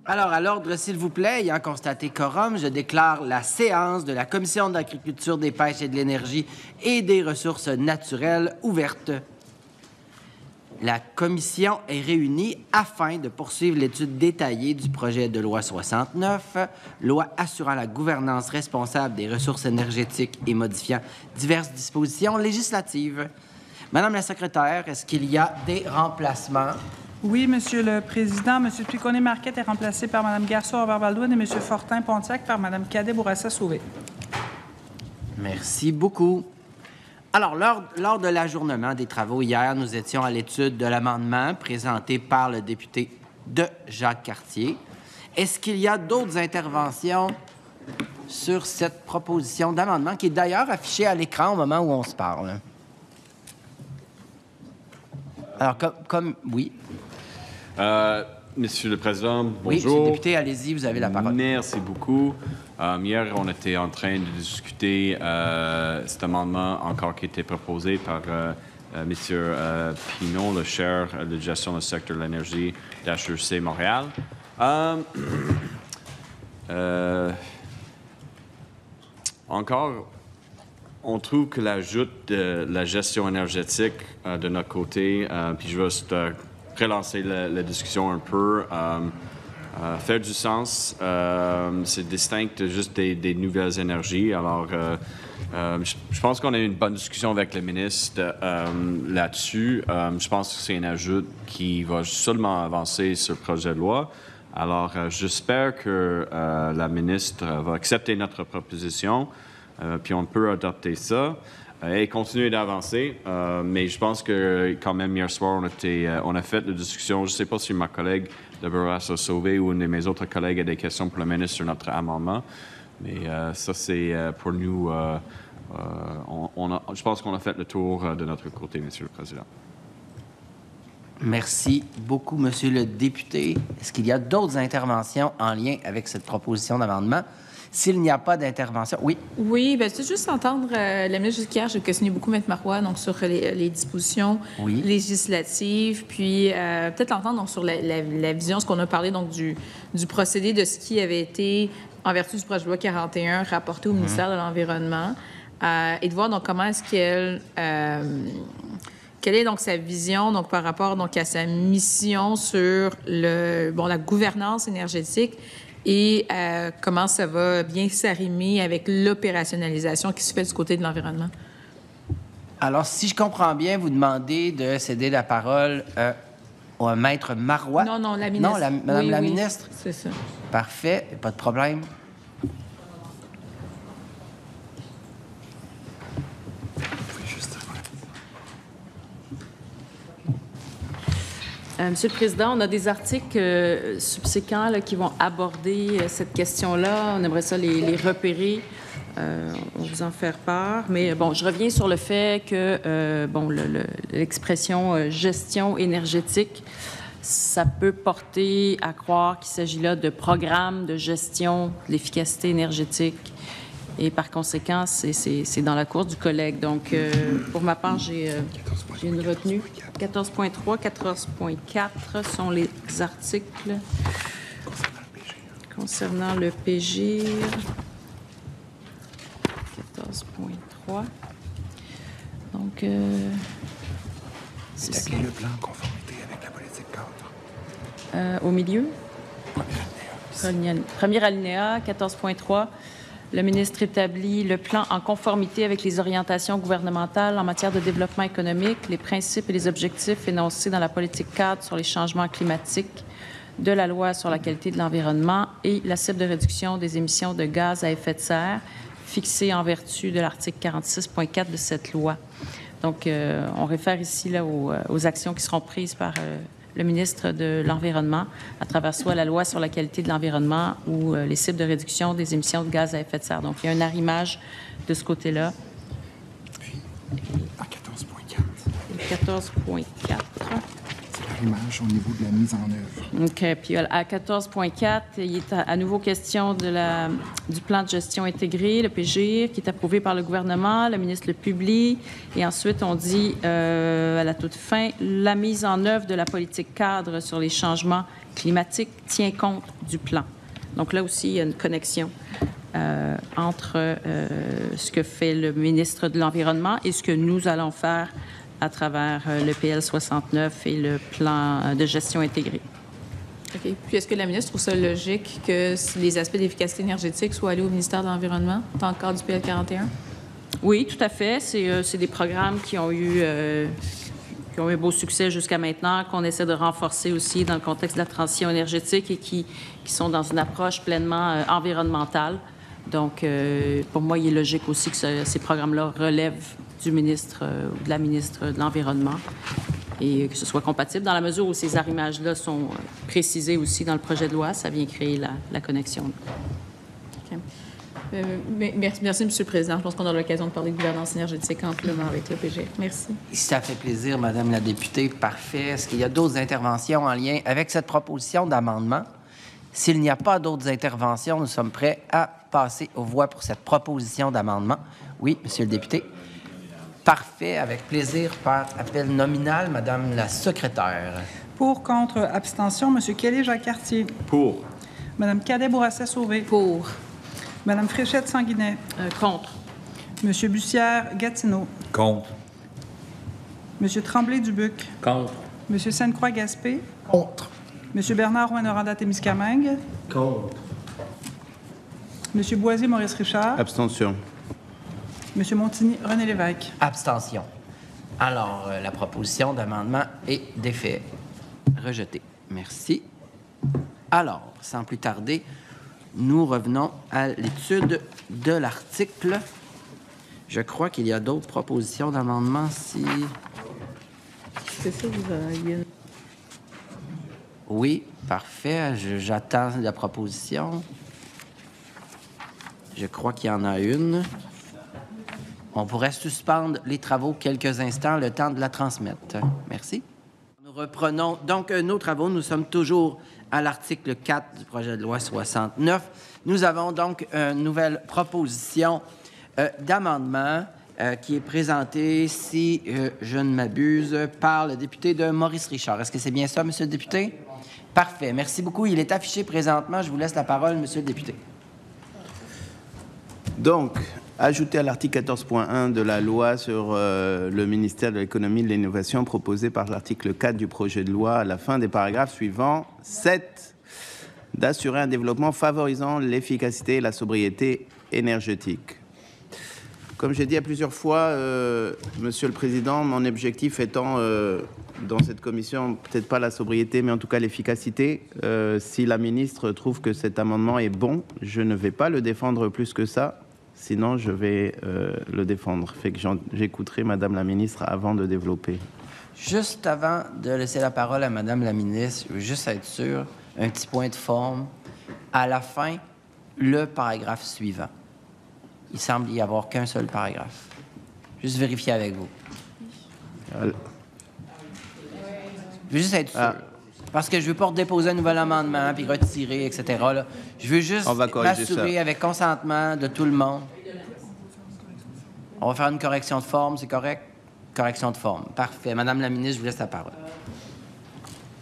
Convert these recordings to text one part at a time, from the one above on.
Alors, à l'ordre, s'il vous plaît, ayant constaté quorum, je déclare la séance de la Commission de l'agriculture, des pêches et de l'énergie et des ressources naturelles ouverte. La commission est réunie afin de poursuivre l'étude détaillée du projet de loi 69, loi assurant la gouvernance responsable des ressources énergétiques et modifiant diverses dispositions législatives. Madame la secrétaire, est-ce qu'il y a des remplacements? Oui, Monsieur le Président. Monsieur Piconnet-Marquette est remplacé par Mme Garceau-Baldwin et Monsieur Fortin-Pontiac par Mme Cadet-Bourassa-Sauvé. Merci beaucoup. Alors, lors de l'ajournement des travaux hier, nous étions à l'étude de l'amendement présenté par le député de Jacques Cartier. Est-ce qu'il y a d'autres interventions sur cette proposition d'amendement qui est d'ailleurs affichée à l'écran au moment où on se parle? Alors, oui. Monsieur le Président, bonjour. Oui, Monsieur le député, allez-y, vous avez la parole. Merci beaucoup. Hier, on était en train de discuter cet amendement encore qui était proposé par M. Pinon, le chair de gestion du secteur de l'énergie d'HEC Montréal. Encore, on trouve que l'ajout de la gestion énergétique de notre côté, puis je vais juste relancer la discussion un peu, faire du sens. C'est distinct de juste des nouvelles énergies. Alors, je pense qu'on a eu une bonne discussion avec le ministre là-dessus. Je pense que c'est un ajout qui va seulement avancer sur le projet de loi. Alors, j'espère que la ministre va accepter notre proposition, puis on peut adopter ça et continuer d'avancer. Mais je pense que quand même, hier soir, on a fait la discussion. Je ne sais pas si ma collègue de Bourassa-Sauvé ou une de mes autres collègues a des questions pour le ministre sur notre amendement. Mais ça, c'est pour nous. Je pense qu'on a fait le tour de notre côté, Monsieur le Président. Merci beaucoup, Monsieur le député. Est-ce qu'il y a d'autres interventions en lien avec cette proposition d'amendement? S'il n'y a pas d'intervention, oui. Oui, bien, c'est juste entendre la ministre jusqu'hier, j'ai questionné beaucoup M. Marois donc sur les dispositions législatives, puis peut-être l'entendre donc sur la vision, ce qu'on a parlé donc du procédé de ce qui avait été, en vertu du projet de loi 41, rapporté au ministère de l'Environnement, et de voir donc comment est-ce qu'elle... quelle est donc sa vision donc, par rapport donc, à sa mission sur la gouvernance énergétique et comment ça va bien s'arrimer avec l'opérationnalisation qui se fait du côté de l'environnement? Alors, si je comprends bien, vous demandez de céder la parole au maître Marois? Non, la ministre. Non, Madame la ministre? C'est ça. Parfait, pas de problème. Monsieur le Président, on a des articles subséquents là, qui vont aborder cette question-là. On aimerait ça les repérer. On vous en faire part. Mais bon, je reviens sur le fait que l'expression gestion énergétique, ça peut porter à croire qu'il s'agit là de programmes de gestion de l'efficacité énergétique. Et par conséquent, c'est dans la course du collègue. Donc, pour ma part, j'ai une retenue. 14.3, 14.4 sont les articles concernant le PGIR. 14.3. Donc, c'est le plan en conformité avec la politique cadre. Au milieu? Premier alinéa, 14.3. Le ministre établit le plan en conformité avec les orientations gouvernementales en matière de développement économique, les principes et les objectifs énoncés dans la politique cadre sur les changements climatiques, de la loi sur la qualité de l'environnement et la cible de réduction des émissions de gaz à effet de serre fixée en vertu de l'article 46.4 de cette loi. Donc, on réfère ici là, aux actions qui seront prises par le ministre de l'Environnement à travers soit la loi sur la qualité de l'environnement ou les cibles de réduction des émissions de gaz à effet de serre. Donc, il y a un arrimage de ce côté-là. Puis, à 14.4. 14.4. C'est l'arrimage au niveau de la mise en œuvre. OK. Puis, à 14.4, il est à nouveau question du plan de gestion intégré, le PGIR, qui est approuvé par le gouvernement. Le ministre le publie. Et ensuite, on dit, à la toute fin, la mise en œuvre de la politique cadre sur les changements climatique tient compte du plan. Donc là aussi, il y a une connexion entre ce que fait le ministre de l'Environnement et ce que nous allons faire à travers le PL 69 et le plan de gestion intégrée. OK. Puis est-ce que la ministre trouve ça logique que les aspects d'efficacité énergétique soient allés au ministère de l'Environnement, dans le cadre du PL 41? Oui, tout à fait. C'est des programmes qui ont eu un beau succès jusqu'à maintenant, qu'on essaie de renforcer aussi dans le contexte de la transition énergétique et qui sont dans une approche pleinement environnementale. Donc, pour moi, il est logique aussi que ces programmes-là relèvent du ministre ou de la ministre de l'Environnement et que ce soit compatible. Dans la mesure où ces arrimages-là sont précisés aussi dans le projet de loi, ça vient créer la connexion. OK. Merci, M. le Président. Je pense qu'on aura l'occasion de parler de gouvernance énergétique amplement avec le PG. Merci. Ça fait plaisir, Madame la députée. Parfait. Est-ce qu'il y a d'autres interventions en lien avec cette proposition d'amendement? S'il n'y a pas d'autres interventions, nous sommes prêts à passer aux voix pour cette proposition d'amendement. Oui, Monsieur le député. Parfait. Avec plaisir, par appel nominal, Madame la secrétaire. Pour, contre, abstention, M. Kelly-Jacques-Cartier. Pour. Mme Cadet-Bourassa-Sauvé. Pour. Mme Fréchette-Sanguinet. Contre. M. Bussière-Gatineau. Contre. M. Tremblay-Dubuc. Contre. M. Sainte-Croix-Gaspé. Contre. M. Bernard Rouen-Noranda-Témiscamingue. Contre. M. Boisier-Maurice Richard. Abstention. M. Montigny, René Lévesque. Abstention. Alors, la proposition d'amendement est d'effet rejetée. Merci. Alors, sans plus tarder, nous revenons à l'étude de l'article. Je crois qu'il y a d'autres propositions d'amendement si... C'est ça, vous avez... Oui, parfait. J'attends la proposition. Je crois qu'il y en a une. On pourrait suspendre les travaux quelques instants, le temps de la transmettre. Merci. Nous reprenons donc nos travaux. Nous sommes toujours à l'article 4 du projet de loi 69. Nous avons donc une nouvelle proposition d'amendement qui est présentée, si je ne m'abuse, par le député de Maurice Richard. Est-ce que c'est bien ça, Monsieur le député? Parfait. Merci beaucoup. Il est affiché présentement. Je vous laisse la parole, Monsieur le député. Donc, ajouté à l'article 14.1 de la loi sur le ministère de l'Économie et de l'Innovation proposé par l'article 4 du projet de loi à la fin des paragraphes suivants, 7, d'assurer un développement favorisant l'efficacité et la sobriété énergétique. Comme j'ai dit à plusieurs fois, Monsieur le Président, mon objectif étant dans cette commission, peut-être pas la sobriété, mais en tout cas l'efficacité. Si la ministre trouve que cet amendement est bon, je ne vais pas le défendre plus que ça. Sinon, je vais le défendre. Fait que j'écouterai Madame la ministre avant de développer. Juste avant de laisser la parole à Madame la ministre, je veux juste être sûr, un petit point de forme. À la fin, le paragraphe suivant. Il semble y avoir qu'un seul paragraphe. Juste vérifier avec vous. Je veux juste être sûr. Parce que je ne veux pas déposer un nouvel amendement, puis retirer, etc. Là. Je veux juste m'assurer avec consentement de tout le monde. On va faire une correction de forme, c'est correct? Correction de forme. Parfait. Madame la ministre, je vous laisse la parole.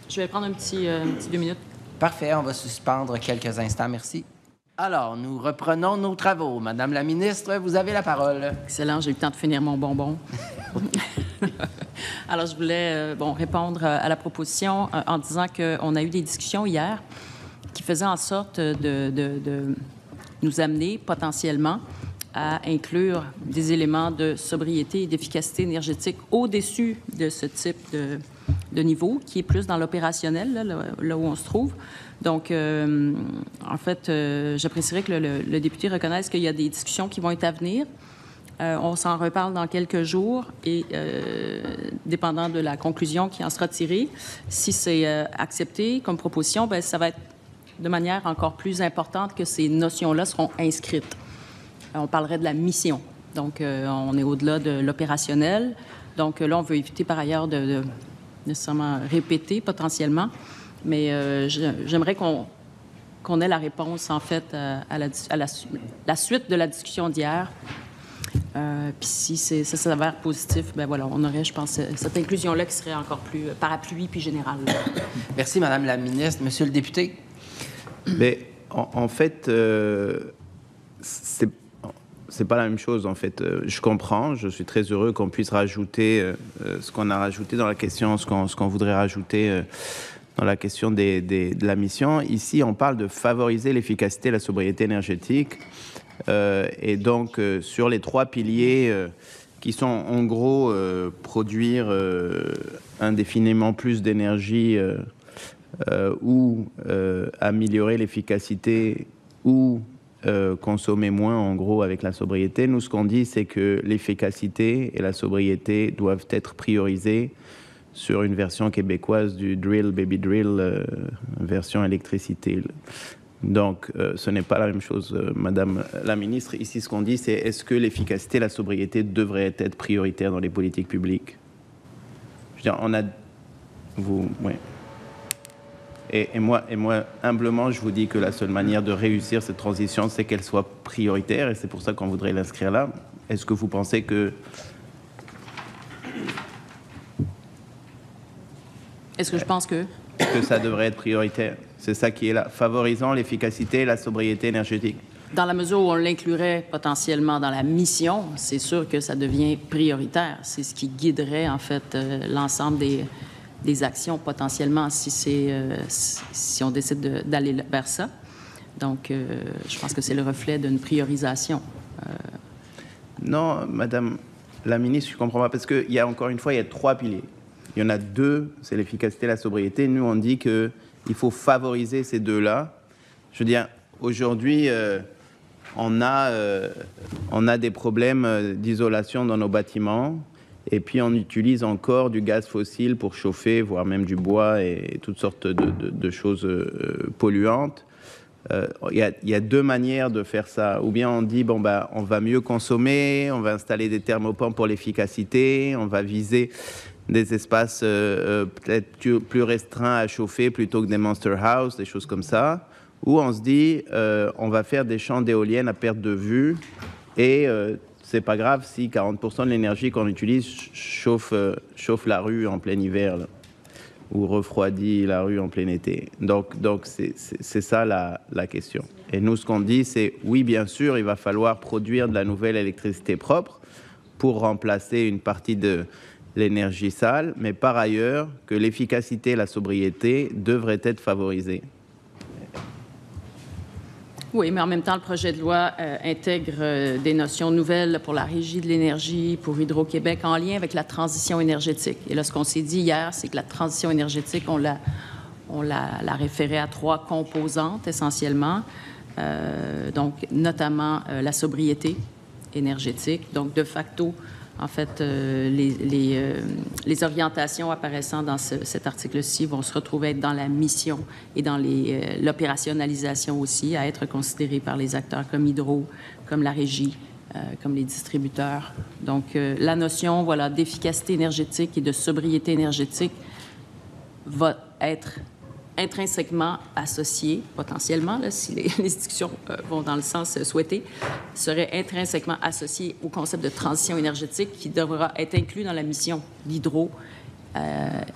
Je vais prendre un petit 2 minutes. Parfait. On va suspendre quelques instants. Merci. Alors, nous reprenons nos travaux. Madame la ministre, vous avez la parole. Excellent. J'ai eu le temps de finir mon bonbon. Alors, je voulais répondre à la proposition en disant qu'on a eu des discussions hier qui faisaient en sorte de nous amener potentiellement à inclure des éléments de sobriété et d'efficacité énergétique au-dessus de ce type de niveau, qui est plus dans l'opérationnel, là où on se trouve. Donc, en fait, j'apprécierais que le député reconnaisse qu'il y a des discussions qui vont être à venir. On s'en reparle dans quelques jours et, dépendant de la conclusion qui en sera tirée, si c'est accepté comme proposition, bien, ça va être de manière encore plus importante que ces notions-là seront inscrites. On parlerait de la mission. Donc, on est au-delà de l'opérationnel. Donc, là, on veut éviter par ailleurs de nécessairement répéter potentiellement. Mais j'aimerais qu'on ait la réponse, en fait, à la suite de la discussion d'hier. Puis si ça s'avère positif, ben voilà, on aurait, je pense, cette inclusion-là qui serait encore plus parapluie puis générale. Merci, Madame la ministre. Monsieur le député? Mais en fait, c'est pas la même chose. En fait, je comprends. Je suis très heureux qu'on puisse rajouter ce qu'on a rajouté dans la question, ce qu'on voudrait rajouter dans la question de la mission. Ici, on parle de favoriser l'efficacité et la sobriété énergétique. Et donc, sur les 3 piliers qui sont en gros produire indéfiniment plus d'énergie ou améliorer l'efficacité ou consommer moins, en gros, avec la sobriété. Nous, ce qu'on dit, c'est que l'efficacité et la sobriété doivent être priorisées sur une version québécoise du drill, baby drill, version électricité. Donc, ce n'est pas la même chose, Madame la ministre. Ici, ce qu'on dit, c'est est-ce que l'efficacité et la sobriété devraient être prioritaires dans les politiques publiques? Je veux dire, on a... Oui. Et moi, humblement, je vous dis que la seule manière de réussir cette transition, c'est qu'elle soit prioritaire, et c'est pour ça qu'on voudrait l'inscrire là. Est-ce que vous pensez que... Est-ce que je pense que ça devrait être prioritaire? C'est ça qui est là, favorisant l'efficacité et la sobriété énergétique. Dans la mesure où on l'inclurait potentiellement dans la mission, c'est sûr que ça devient prioritaire. C'est ce qui guiderait, en fait, l'ensemble des actions potentiellement si on décide d'aller vers ça. Donc, je pense que c'est le reflet d'une priorisation. Non, Madame la ministre, je ne comprends pas, parce qu'il y a encore une fois, il y a 3 piliers. Il y en a 2, c'est l'efficacité et la sobriété. Nous, on dit qu'il faut favoriser ces 2-là. Je veux dire, aujourd'hui, on a des problèmes d'isolation dans nos bâtiments, et puis on utilise encore du gaz fossile pour chauffer, voire même du bois et toutes sortes de choses polluantes. Il y a 2 manières de faire ça. Ou bien on dit, bon, on va mieux consommer, on va installer des thermopompes pour l'efficacité, on va viser des espaces peut-être plus restreints à chauffer plutôt que des monster house, des choses comme ça. Ou on se dit, on va faire des champs d'éoliennes à perte de vue et c'est pas grave si 40% de l'énergie qu'on utilise chauffe la rue en plein hiver là, ou refroidit la rue en plein été. Donc c'est ça la question. Et nous, ce qu'on dit, c'est oui, bien sûr, il va falloir produire de la nouvelle électricité propre pour remplacer une partie de l'énergie sale, mais par ailleurs, que l'efficacité et la sobriété devraient être favorisées. Oui, mais en même temps, le projet de loi intègre des notions nouvelles pour la Régie de l'énergie, pour Hydro-Québec, en lien avec la transition énergétique. Et là, ce qu'on s'est dit hier, c'est que la transition énergétique, on l'a référée à 3 composantes essentiellement, donc notamment la sobriété énergétique. Donc, de facto, en fait, les orientations apparaissant dans cet article-ci vont se retrouver être dans la mission et dans l'opérationnalisation aussi, à être considérées par les acteurs comme Hydro, comme la Régie, comme les distributeurs. Donc, la notion d'efficacité énergétique et de sobriété énergétique va être intrinsèquement associée, potentiellement, là, si les discussions vont dans le sens souhaité, serait intrinsèquement associée au concept de transition énergétique qui devra être inclus dans la mission d'Hydro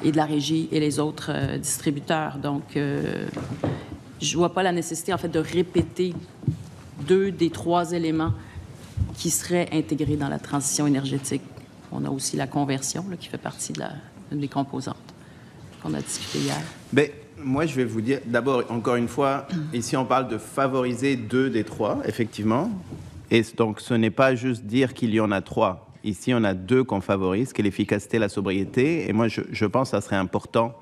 et de la Régie et les autres distributeurs. Donc, je ne vois pas la nécessité, en fait, de répéter 2 des 3 éléments qui seraient intégrés dans la transition énergétique. On a aussi la conversion, là, qui fait partie des composantes qu'on a discuté hier. Mais moi, je vais vous dire, d'abord, encore une fois, ici, on parle de favoriser 2 des 3, effectivement. Et donc, ce n'est pas juste dire qu'il y en a 3. Ici, on a 2 qu'on favorise, qui est l'efficacité et la sobriété. Et moi, je pense que ça serait important,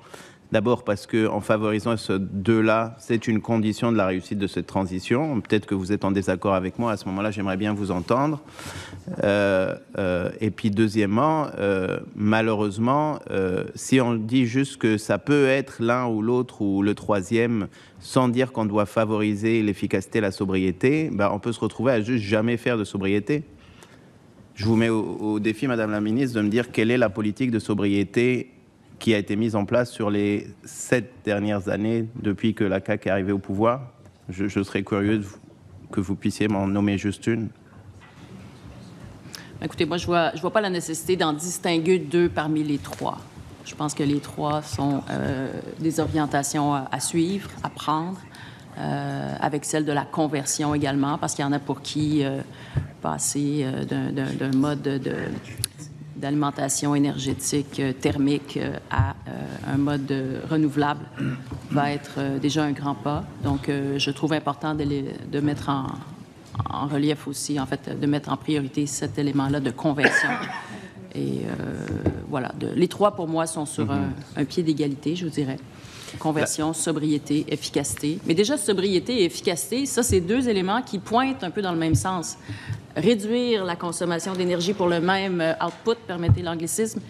d'abord parce qu'en favorisant ces 2-là, c'est une condition de la réussite de cette transition. Peut-être que vous êtes en désaccord avec moi. À ce moment-là, j'aimerais bien vous entendre. Et puis, deuxièmement, malheureusement, si on dit juste que ça peut être l'un ou l'autre ou le troisième, sans dire qu'on doit favoriser l'efficacité et la sobriété, on peut se retrouver à juste jamais faire de sobriété. Je vous mets au défi, Madame la ministre, de me dire quelle est la politique de sobriété qui a été mise en place sur les 7 dernières années depuis que la CAQ est arrivée au pouvoir. Je serais curieux que vous puissiez m'en nommer juste une. Écoutez, moi, je vois pas la nécessité d'en distinguer 2 parmi les 3. Je pense que les 3 sont des orientations à suivre, à prendre, avec celle de la conversion également, parce qu'il y en a pour qui passer d'un mode d'alimentation énergétique thermique à un mode renouvelable va être déjà un grand pas. Donc, je trouve important de mettre en relief aussi, en fait, de mettre en priorité cet élément-là de conversion. Et voilà, les 3 pour moi sont sur un pied d'égalité, je vous dirais. Conversion, sobriété, efficacité. Mais déjà, sobriété et efficacité, ça, c'est 2 éléments qui pointent un peu dans le même sens. Réduire la consommation d'énergie pour le même output, permettez l'anglicisme,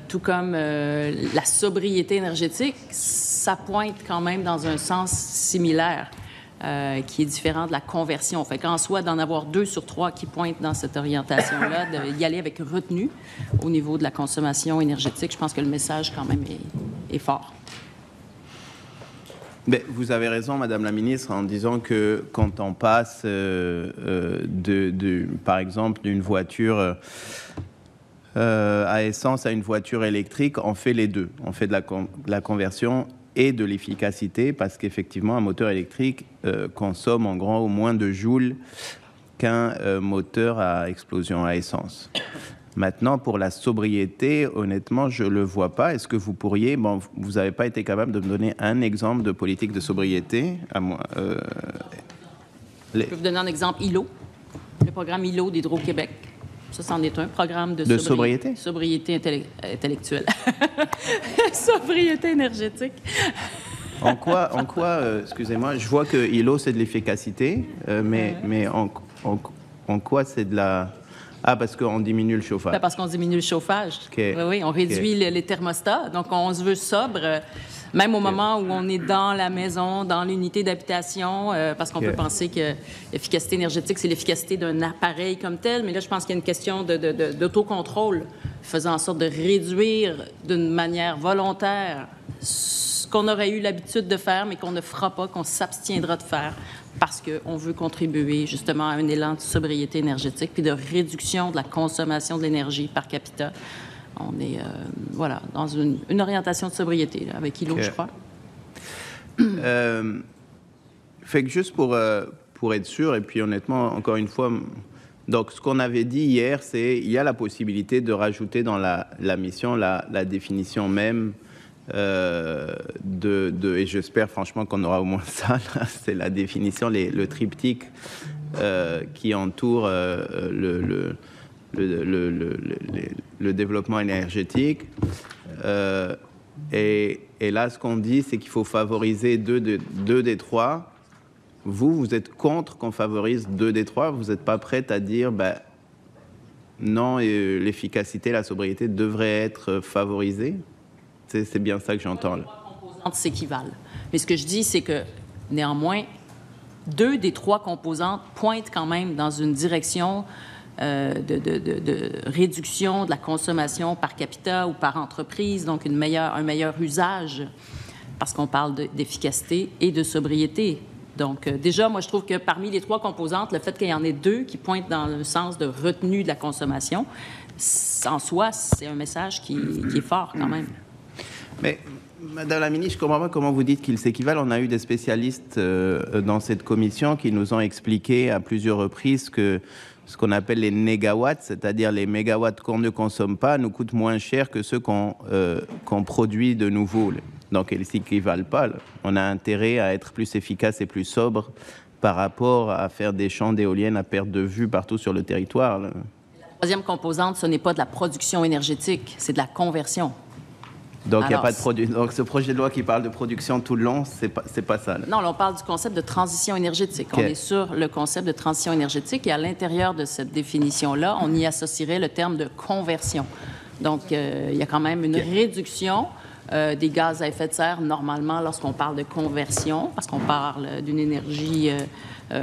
tout comme la sobriété énergétique, ça pointe quand même dans un sens similaire, qui est différent de la conversion. Fait qu'en soi, d'en avoir 2 sur 3 qui pointent dans cette orientation-là, d'y aller avec retenue au niveau de la consommation énergétique, je pense que le message quand même est fort. Mais vous avez raison, Madame la Ministre, en disant que quand on passe, par exemple, d'une voiture à essence à une voiture électrique, on fait les 2. On fait de la conversion et de l'efficacité, parce qu'effectivement, un moteur électrique consomme en gros moins de joules qu'un moteur à explosion à essence. Maintenant, pour la sobriété, honnêtement, je ne le vois pas. Est-ce que vous pourriez... Bon, vous n'avez pas été capable de me donner un exemple de politique de sobriété à moi. Je peux vous donner un exemple, ILO, le programme ILO d'Hydro-Québec. Ça, c'en est un programme de sobriété? Sobriété intellectuelle. Sobriété énergétique. En quoi excusez-moi, je vois que ILO, c'est de l'efficacité, mais en quoi c'est de la... Ah, parce qu'on diminue le chauffage. Ben parce qu'on diminue le chauffage. Okay. Oui, on réduit les thermostats. Donc, on se veut sobre, même au moment où on est dans la maison, dans l'unité d'habitation, parce qu'on peut penser que l'efficacité énergétique, c'est l'efficacité d'un appareil comme tel. Mais là, je pense qu'il y a une question d'autocontrôle, faisant en sorte de réduire d'une manière volontaire ce qu'on aurait eu l'habitude de faire, mais qu'on ne fera pas, qu'on s'abstiendra de faire, parce qu'on veut contribuer justement à un élan de sobriété énergétique puis de réduction de la consommation de l'énergie par capita. On est, voilà, dans une orientation de sobriété, là, avec ILO, je crois. Fait que juste pour être sûr, et puis honnêtement, encore une fois, donc ce qu'on avait dit hier, c'est il y a la possibilité de rajouter dans la mission la définition même et j'espère franchement qu'on aura au moins ça, c'est la définition, le triptyque qui entoure le développement énergétique. Et là, ce qu'on dit, c'est qu'il faut favoriser deux des 3. Vous êtes contre qu'on favorise 2 des 3. Vous n'êtes pas prête à dire, non, l'efficacité, la sobriété devraient être favorisées. C'est bien ça que j'entends là. 3 composantes s'équivalent. Mais ce que je dis, c'est que néanmoins, 2 des 3 composantes pointent quand même dans une direction de réduction de la consommation par capita ou par entreprise, donc un meilleur usage, parce qu'on parle d'efficacité et de sobriété. Donc, déjà, moi, je trouve que parmi les 3 composantes, le fait qu'il y en ait 2 qui pointent dans le sens de retenue de la consommation, en soi, c'est un message qui est fort quand même. Mais, Madame la Ministre, je ne comprends pas comment vous dites qu'ils s'équivalent. On a eu des spécialistes dans cette commission qui nous ont expliqué à plusieurs reprises que ce qu'on appelle les négawatts, c'est-à-dire les mégawatts qu'on ne consomme pas, nous coûtent moins cher que ceux qu'on produit de nouveau. Donc, ils ne s'équivalent pas. Là. On a intérêt à être plus efficace et plus sobre par rapport à faire des champs d'éoliennes à perte de vue partout sur le territoire. Là. La troisième composante, ce n'est pas de la production énergétique, c'est de la conversion. Donc, il n'y a pas de produit. Donc, ce projet de loi qui parle de production tout le long, c'est pas ça. Là. Non, là, on parle du concept de transition énergétique. Okay. On est sur le concept de transition énergétique et à l'intérieur de cette définition-là, on y associerait le terme de conversion. Donc, il y a quand même une réduction des gaz à effet de serre, normalement, lorsqu'on parle de conversion, parce qu'on parle d'une énergie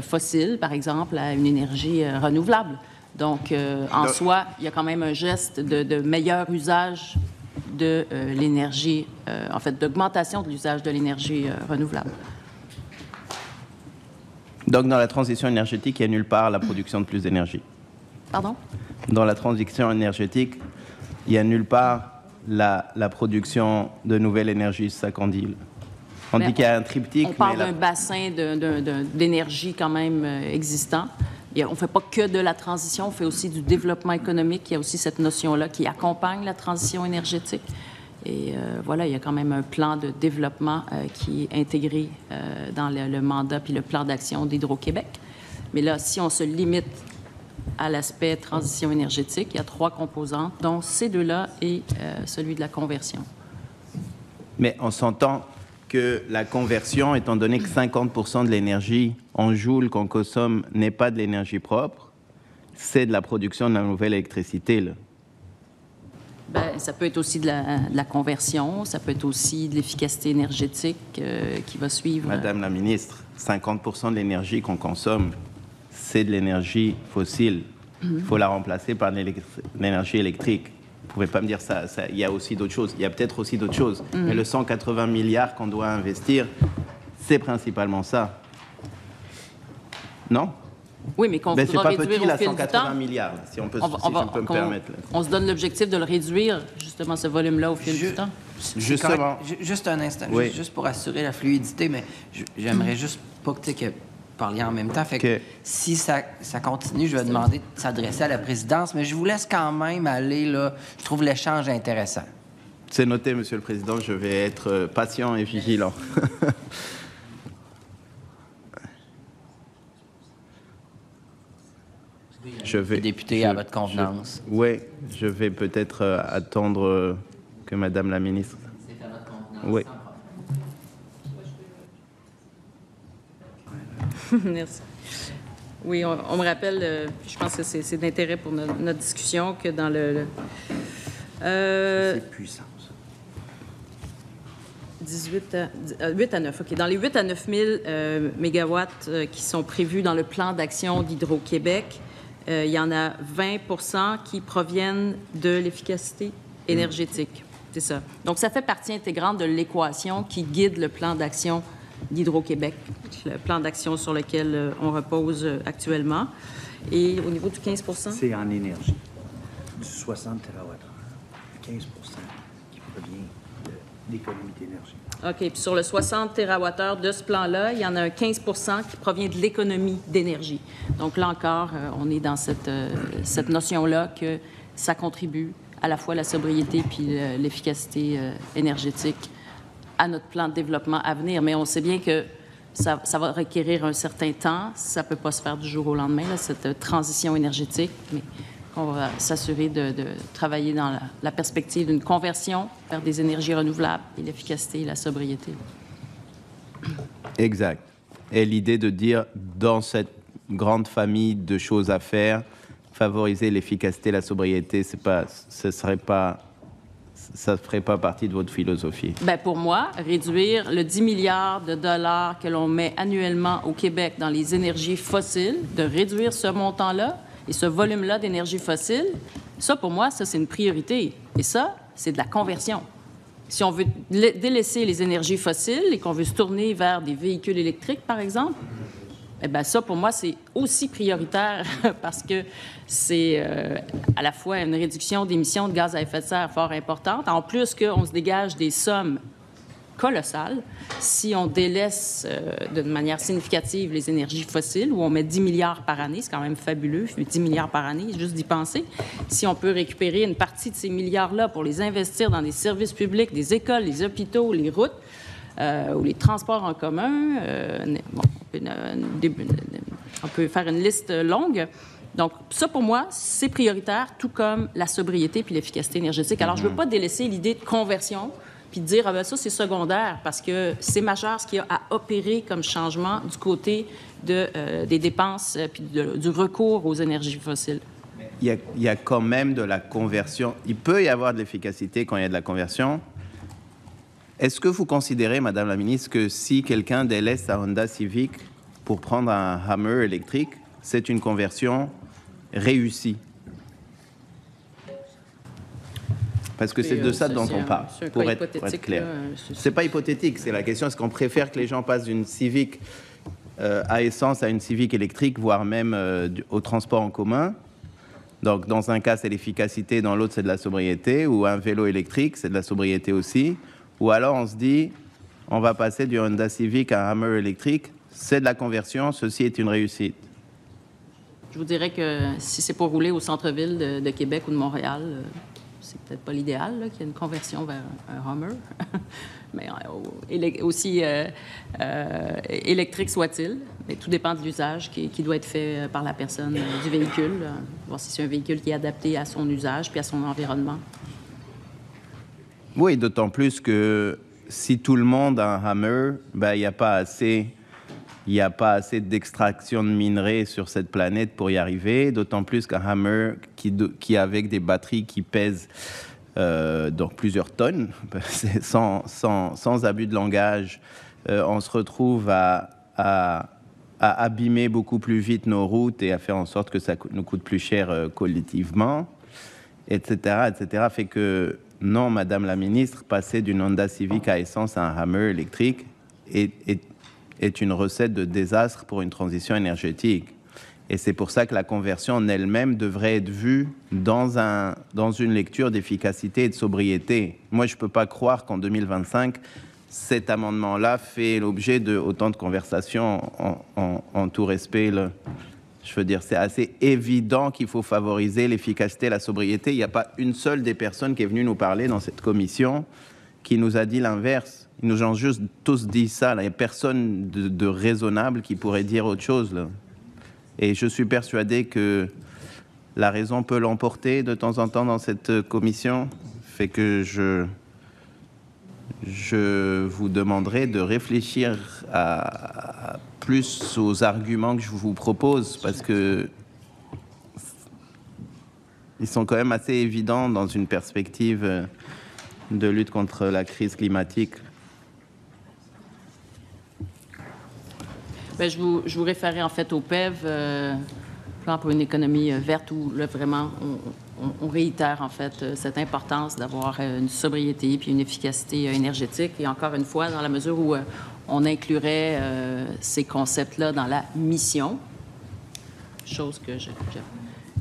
fossile, par exemple, à une énergie renouvelable. Donc, en soi, il y a quand même un geste de meilleur usage de l'énergie, en fait, d'augmentation de l'usage de l'énergie renouvelable. Donc, dans la transition énergétique, il n'y a nulle part la production de plus d'énergie. Pardon? dans la transition énergétique, il n'y a nulle part la production de nouvelles énergies, c'est ça qu'on dit. On dit qu'il y a un triptyque. On parle d'un bassin d'énergie quand même existant. On ne fait pas que de la transition, on fait aussi du développement économique. Il y a aussi cette notion-là qui accompagne la transition énergétique. Et voilà, il y a quand même un plan de développement qui est intégré dans le mandat puis le plan d'action d'Hydro-Québec. Mais là, si on se limite à l'aspect transition énergétique, il y a 3 composantes, dont ces 2-là et celui de la conversion. Mais on s'entend que la conversion, étant donné que 50% de l'énergie en joule qu'on consomme n'est pas de l'énergie propre, c'est de la production de la nouvelle électricité, là. Bien, ça peut être aussi de la conversion, ça peut être aussi de l'efficacité énergétique qui va suivre. Madame la ministre, 50% de l'énergie qu'on consomme, c'est de l'énergie fossile. Il faut la remplacer par l'énergie électrique. Vous ne pouvez pas me dire ça. Il y a aussi d'autres choses. Il y a peut-être aussi d'autres choses. Mais le 180 milliards qu'on doit investir, c'est principalement ça. Non? Oui, mais qu'on voudra réduire petit, au là, fil 180 du temps. milliards, si on peut, me permettre. Là. On se donne l'objectif de le réduire, justement, ce volume-là, au fil du temps. Justement. Juste un instant, Oui. juste pour assurer la fluidité, mais j'aimerais juste pas que vous parliez en même temps. Fait que si ça continue, je vais demander de s'adresser à la présidence, mais je vous laisse quand même aller, là. Je trouve l'échange intéressant. C'est noté, Monsieur le Président. Je vais être patient et vigilant. Je vais, député, à votre convenance. Oui, je vais peut-être attendre que Madame la ministre. C'est à votre convenance. Oui. Merci. Oui, on me rappelle, je pense que c'est d'intérêt pour notre discussion, que dans C'est puissant, ça. 8 à 9, OK. Dans les 8 à 9 000 mégawatts qui sont prévus dans le plan d'action d'Hydro-Québec, il y en a 20 qui proviennent de l'efficacité énergétique. C'est ça. Donc, ça fait partie intégrante de l'équation qui guide le plan d'action d'Hydro-Québec, le plan d'action sur lequel on repose actuellement. Et au niveau du 15 C'est en énergie, du 60 TWh, 15 qui provient de l'économie d'énergie. OK. Puis sur le 60 TWh de ce plan-là, il y en a un 15 qui provient de l'économie d'énergie. Donc là encore, on est dans cette notion-là que ça contribue à la fois à la sobriété puis l'efficacité énergétique à notre plan de développement à venir. Mais on sait bien que ça va requérir un certain temps. Ça ne peut pas se faire du jour au lendemain, là, cette transition énergétique. Mais on va s'assurer de travailler dans la perspective d'une conversion vers des énergies renouvelables et l'efficacité et la sobriété. Exact. Et l'idée de dire, dans cette grande famille de choses à faire, favoriser l'efficacité et la sobriété, ça ne ferait pas partie de votre philosophie? Bien, pour moi, réduire le 10 milliards de dollars que l'on met annuellement au Québec dans les énergies fossiles, de réduire ce montant-là et ce volume-là d'énergie fossile, ça, pour moi, ça, c'est une priorité. Et ça, c'est de la conversion. Si on veut délaisser les énergies fossiles et qu'on veut se tourner vers des véhicules électriques, par exemple, eh bien, ça, pour moi, c'est aussi prioritaire parce que c'est à la fois une réduction d'émissions de gaz à effet de serre fort importante, en plus qu'on se dégage des sommes colossales si on délaisse de manière significative les énergies fossiles, où on met 10 milliards par année, c'est quand même fabuleux, 10 milliards par année, juste d'y penser. Si on peut récupérer une partie de ces milliards-là pour les investir dans des services publics, des écoles, les hôpitaux, les routes, ou les transports en commun. On peut faire une liste longue. Donc, ça, pour moi, c'est prioritaire, tout comme la sobriété puis l'efficacité énergétique. Alors, je ne veux pas délaisser l'idée de conversion puis de dire, ah ben ça, c'est secondaire, parce que c'est majeur ce qu'il y a à opérer comme changement du côté des dépenses puis du recours aux énergies fossiles. Il y a quand même de la conversion. Il peut y avoir de l'efficacité quand il y a de la conversion. Est-ce que vous considérez, Madame la Ministre, que si quelqu'un délaisse sa Honda Civic pour prendre un Hummer électrique, c'est une conversion réussie? Parce que c'est de ça dont on parle, pour être clair. C'est pas hypothétique, c'est la question, est-ce qu'on préfère que les gens passent d'une Civic à essence à une Civic électrique, voire même au transport en commun, Donc, dans un cas, c'est l'efficacité, dans l'autre, c'est de la sobriété, ou un vélo électrique, c'est de la sobriété aussi. Ou alors, on se dit, on va passer du Honda Civic à un Hummer électrique, c'est de la conversion, ceci est une réussite. Je vous dirais que si c'est pour rouler au centre-ville de Québec ou de Montréal, c'est peut-être pas l'idéal qu'il y ait une conversion vers un Hummer. Mais aussi électrique soit-il. Mais tout dépend de l'usage qui doit être fait par la personne du véhicule. Voir si c'est un véhicule qui est adapté à son usage puis à son environnement. Oui, d'autant plus que si tout le monde a un Hummer, ben, il n'y a pas assez d'extraction de minerais sur cette planète pour y arriver, d'autant plus qu'un Hummer qui avec des batteries qui pèsent donc plusieurs tonnes, sans abus de langage, on se retrouve à abîmer beaucoup plus vite nos routes et à faire en sorte que ça nous coûte plus cher collectivement, etc., etc. Fait que non, Madame la Ministre, passer d'une Honda Civic à essence à un Hummer électrique est une recette de désastre pour une transition énergétique. Et c'est pour ça que la conversion en elle-même devrait être vue dans une lecture d'efficacité et de sobriété. Moi, je ne peux pas croire qu'en 2025, cet amendement-là fait l'objet de autant de conversations en tout respect. Je veux dire, c'est assez évident qu'il faut favoriser l'efficacité et la sobriété. Il n'y a pas une seule des personnes qui est venue nous parler dans cette commission qui nous a dit l'inverse. Ils nous ont juste tous dit ça. Là. Il n'y a personne de raisonnable qui pourrait dire autre chose. Là. Et je suis persuadé que la raison peut l'emporter de temps en temps dans cette commission. Fait que je vous demanderai de réfléchir plus aux arguments que je vous propose, parce que ils sont quand même assez évidents dans une perspective de lutte contre la crise climatique. Bien, je vous référais en fait au PEV, plan pour une économie verte, où là, vraiment on réitère en fait cette importance d'avoir une sobriété puis une efficacité énergétique. Et encore une fois, dans la mesure où on inclurait ces concepts-là dans la mission, chose que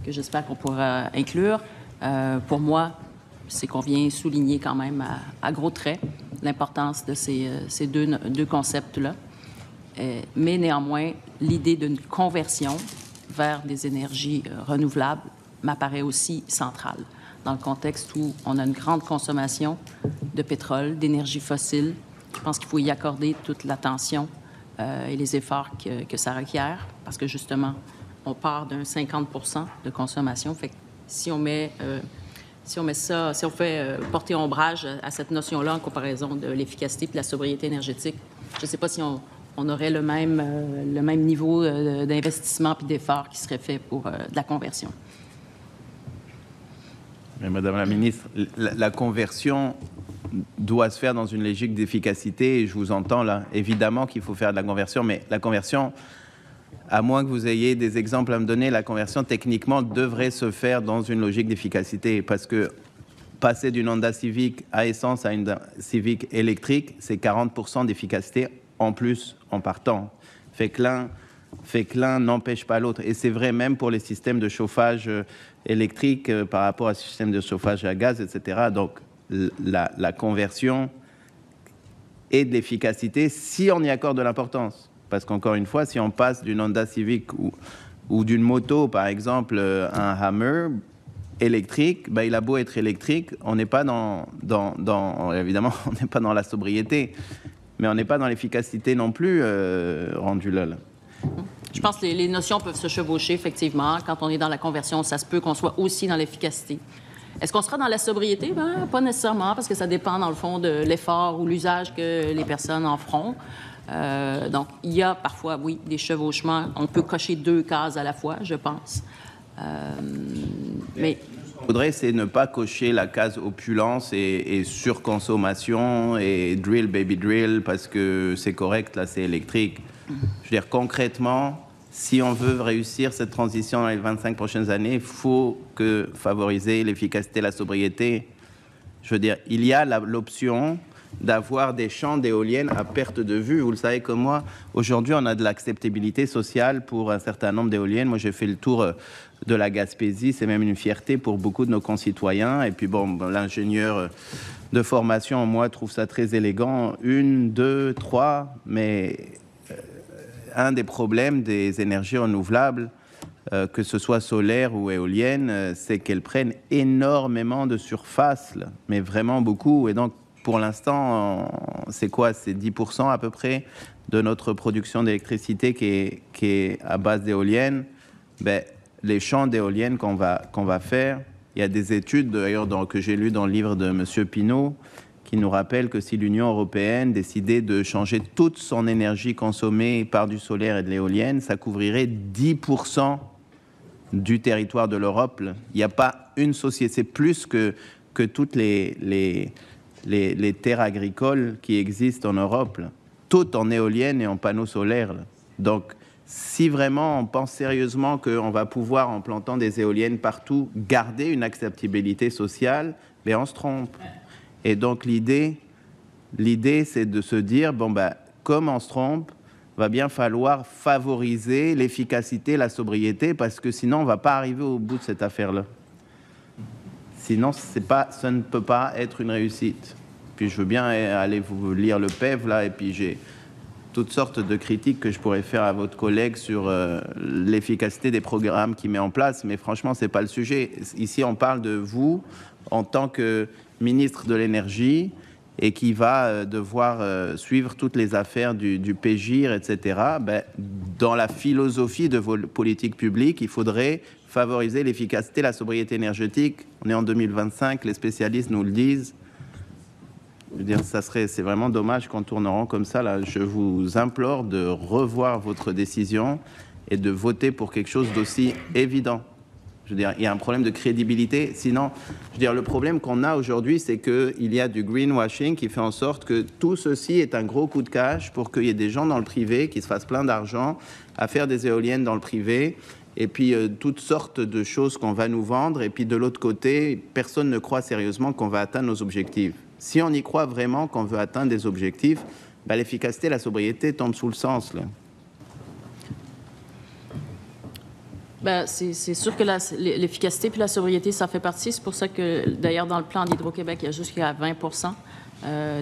j'espère qu'on pourra inclure. Pour moi, c'est qu'on vient souligner quand même à gros traits l'importance de ces deux concepts-là. Mais néanmoins, l'idée d'une conversion vers des énergies renouvelables m'apparaît aussi centrale dans le contexte où on a une grande consommation de pétrole, d'énergie fossile. Je pense qu'il faut y accorder toute l'attention et les efforts que ça requiert, parce que justement, on part d'un 50% de consommation. Fait que si on fait porter ombrage à cette notion-là en comparaison de l'efficacité et de la sobriété énergétique, je ne sais pas si on aurait le même niveau d'investissement puis d'effort qui serait fait pour de la conversion. Mais Madame la Ministre, la conversion doit se faire dans une logique d'efficacité, et je vous entends là. Évidemment qu'il faut faire de la conversion, mais la conversion, à moins que vous ayez des exemples à me donner, la conversion techniquement devrait se faire dans une logique d'efficacité, parce que passer d'une Honda Civic à essence à une Civic électrique, c'est 40% d'efficacité en plus en partant. Fait que l'un n'empêche pas l'autre. Et c'est vrai même pour les systèmes de chauffage électrique par rapport à système de chauffage à gaz, etc. Donc, la conversion et de l'efficacité si on y accorde de l'importance. Parce qu'encore une fois, si on passe d'une Honda Civic ou d'une moto, par exemple, un Hummer électrique, ben, il a beau être électrique, on n'est pas évidemment, on n'est pas dans la sobriété, mais on n'est pas dans l'efficacité non plus rendu là. Je pense que les notions peuvent se chevaucher, effectivement. Quand on est dans la conversion, ça se peut qu'on soit aussi dans l'efficacité. Est-ce qu'on sera dans la sobriété? Bien, pas nécessairement, parce que ça dépend, dans le fond, de l'effort ou l'usage que les personnes en feront. Donc, il y a parfois, oui, des chevauchements. On peut cocher 2 cases à la fois, je pense. Mais ce qu'on voudrait, c'est ne pas cocher la case opulence et surconsommation et drill, baby drill, parce que c'est correct, là, c'est électrique. Je veux dire, concrètement, si on veut réussir cette transition dans les 25 prochaines années, il faut favoriser l'efficacité, la sobriété. Je veux dire, il y a l'option d'avoir des champs d'éoliennes à perte de vue. Vous le savez comme moi, aujourd'hui, on a de l'acceptabilité sociale pour un certain nombre d'éoliennes. Moi, j'ai fait le tour de la Gaspésie. C'est même une fierté pour beaucoup de nos concitoyens. Et puis, bon, l'ingénieur de formation, moi, trouve ça très élégant. 1, 2, 3, mais un des problèmes des énergies renouvelables, que ce soit solaire ou éolienne, c'est qu'elles prennent énormément de surface, là, mais vraiment beaucoup. Et donc, pour l'instant, c'est quoi? C'est 10% à peu près de notre production d'électricité qui est à base d'éoliennes. Ben, les champs d'éoliennes qu'on va faire, il y a des études d'ailleurs que j'ai lues dans le livre de M. Pinault qui nous rappellent que si l'Union européenne décidait de changer toute son énergie consommée par du solaire et de l'éolienne, ça couvrirait 10% du territoire de l'Europe. Il n'y a pas une société, c'est plus que toutes les terres agricoles qui existent en Europe, là. Toutes en éoliennes et en panneaux solaires, là. Donc, si vraiment on pense sérieusement qu'on va pouvoir, en plantant des éoliennes partout, garder une acceptabilité sociale, ben on se trompe. Et donc l'idée, c'est de se dire, bon ben, comme on se trompe, va bien falloir favoriser l'efficacité, la sobriété, parce que sinon on va pas arriver au bout de cette affaire-là. Sinon, ça ne peut pas être une réussite. Puis je veux bien aller vous lire le PEV là, et puis j'ai toutes sortes de critiques que je pourrais faire à votre collègue sur l'efficacité des programmes qu'il met en place, mais franchement, c'est pas le sujet. Ici, on parle de vous en tant que ministre de l'énergie et qui va devoir suivre toutes les affaires du PGIR, etc. Ben, dans la philosophie de vos politiques publiques, il faudrait favoriser l'efficacité, la sobriété énergétique. On est en 2025, les spécialistes nous le disent. Je veux dire, c'est vraiment dommage qu'on tourne en rond comme ça. Là, je vous implore de revoir votre décision et de voter pour quelque chose d'aussi évident. Je veux dire, il y a un problème de crédibilité. Sinon, je veux dire, le problème qu'on a aujourd'hui, c'est qu'il y a du greenwashing qui fait en sorte que tout ceci est un gros coup de cash pour qu'il y ait des gens dans le privé qui se fassent plein d'argent à faire des éoliennes dans le privé. Et puis, toutes sortes de choses qu'on va nous vendre. Et puis, de l'autre côté, personne ne croit sérieusement qu'on va atteindre nos objectifs. Si on y croit vraiment qu'on veut atteindre des objectifs, ben, l'efficacité, la sobriété tombent sous le sens, là. Ben, c'est sûr que l'efficacité puis la sobriété, ça fait partie. C'est pour ça que, d'ailleurs, dans le plan d'Hydro-Québec, il y a jusqu'à 20%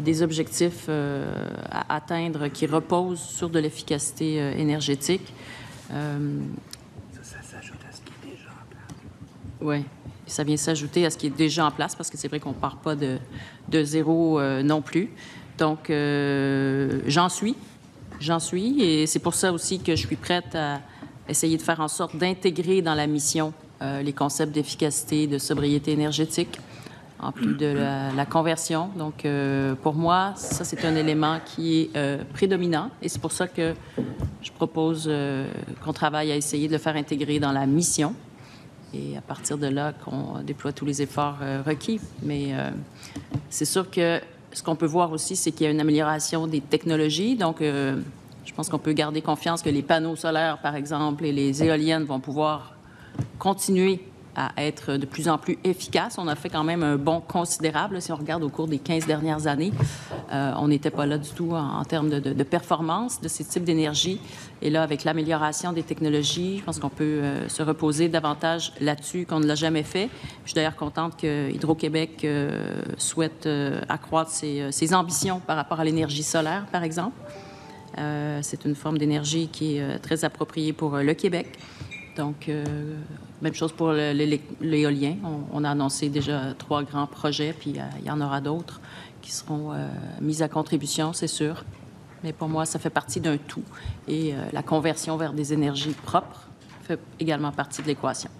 des objectifs à atteindre qui reposent sur de l'efficacité énergétique. Ça s'ajoute à ce qui est déjà en place. Oui, ça vient s'ajouter à ce qui est déjà en place, parce que c'est vrai qu'on ne part pas de zéro non plus. Donc, j'en suis, et c'est pour ça aussi que je suis prête à essayer de faire en sorte d'intégrer dans la mission les concepts d'efficacité, de sobriété énergétique, en plus de la conversion. Donc, pour moi, ça, c'est un élément qui est prédominant, et c'est pour ça que je propose qu'on travaille à essayer de le faire intégrer dans la mission, et à partir de là, qu'on déploie tous les efforts requis. Mais c'est sûr que ce qu'on peut voir aussi, c'est qu'il y a une amélioration des technologies. Donc, je pense qu'on peut garder confiance que les panneaux solaires, par exemple, et les éoliennes vont pouvoir continuer à être de plus en plus efficaces. On a fait quand même un bond considérable. Si on regarde au cours des 15 dernières années, on n'était pas là du tout en termes de performance de ces types d'énergie. Et là, avec l'amélioration des technologies, je pense qu'on peut se reposer davantage là-dessus qu'on ne l'a jamais fait. Je suis d'ailleurs contente que Hydro-Québec souhaite accroître ses ambitions par rapport à l'énergie solaire, par exemple. C'est une forme d'énergie qui est très appropriée pour le Québec. Donc, même chose pour l'éolien. On a annoncé déjà 3 grands projets, puis il y en aura d'autres qui seront mis à contribution, c'est sûr. Mais pour moi, ça fait partie d'un tout. Et la conversion vers des énergies propres fait également partie de l'équation.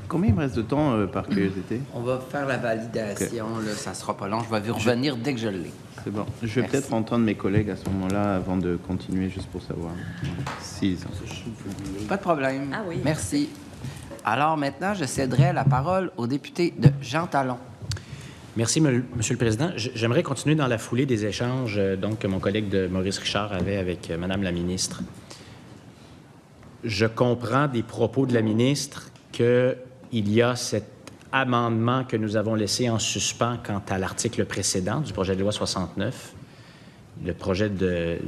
Combien il me reste de temps par curiosité? On va faire la validation, okay. Là, ça sera pas long. Je vais revenir dès que je l'ai. C'est bon. Je vais peut-être entendre mes collègues à ce moment-là avant de continuer, juste pour savoir. 6 ans. Pas de problème. Ah oui. Merci. Alors maintenant, je céderai la parole au député de Jean Talon. Merci, Monsieur le Président. J'aimerais continuer dans la foulée des échanges donc, que mon collègue de Maurice Richard avait avec Madame la ministre. Je comprends des propos de la ministre qu'il y a cette amendement que nous avons laissé en suspens quant à l'article précédent du projet de loi 69.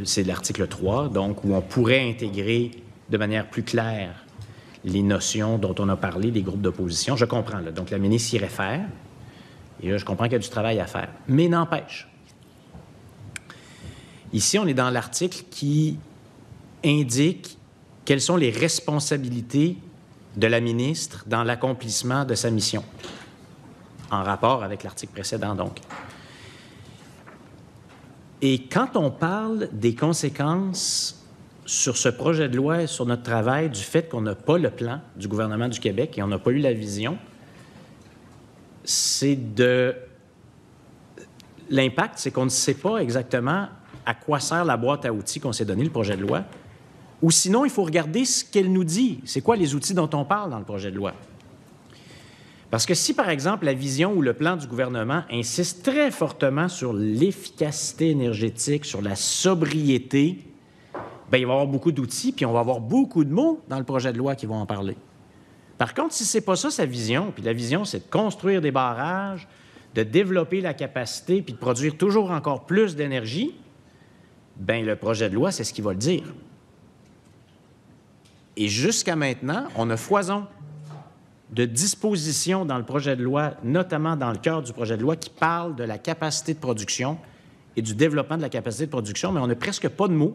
C'est l'article 3, donc, où on pourrait intégrer de manière plus claire les notions dont on a parlé des groupes d'opposition. Je comprends, là. Donc, la ministre y réfère. Et là, je comprends qu'il y a du travail à faire. Mais n'empêche. Ici, on est dans l'article qui indique quelles sont les responsabilités de la ministre dans l'accomplissement de sa mission, en rapport avec l'article précédent, donc. Et quand on parle des conséquences sur ce projet de loi et sur notre travail du fait qu'on n'a pas le plan du gouvernement du Québec et on n'a pas eu la vision, l'impact, c'est qu'on ne sait pas exactement à quoi sert la boîte à outils qu'on s'est donnée, le projet de loi. Ou sinon, il faut regarder ce qu'elle nous dit. C'est quoi les outils dont on parle dans le projet de loi? Parce que si, par exemple, la vision ou le plan du gouvernement insiste très fortement sur l'efficacité énergétique, sur la sobriété, bien, il va y avoir beaucoup d'outils, puis on va avoir beaucoup de mots dans le projet de loi qui vont en parler. Par contre, si ce n'est pas ça sa vision, puis la vision, c'est de construire des barrages, de développer la capacité, puis de produire toujours encore plus d'énergie, bien, le projet de loi, c'est ce qu'il va le dire. Et jusqu'à maintenant, on a foison de dispositions dans le projet de loi, notamment dans le cœur du projet de loi, qui parlent de la capacité de production et du développement de la capacité de production, mais on n'a presque pas de mots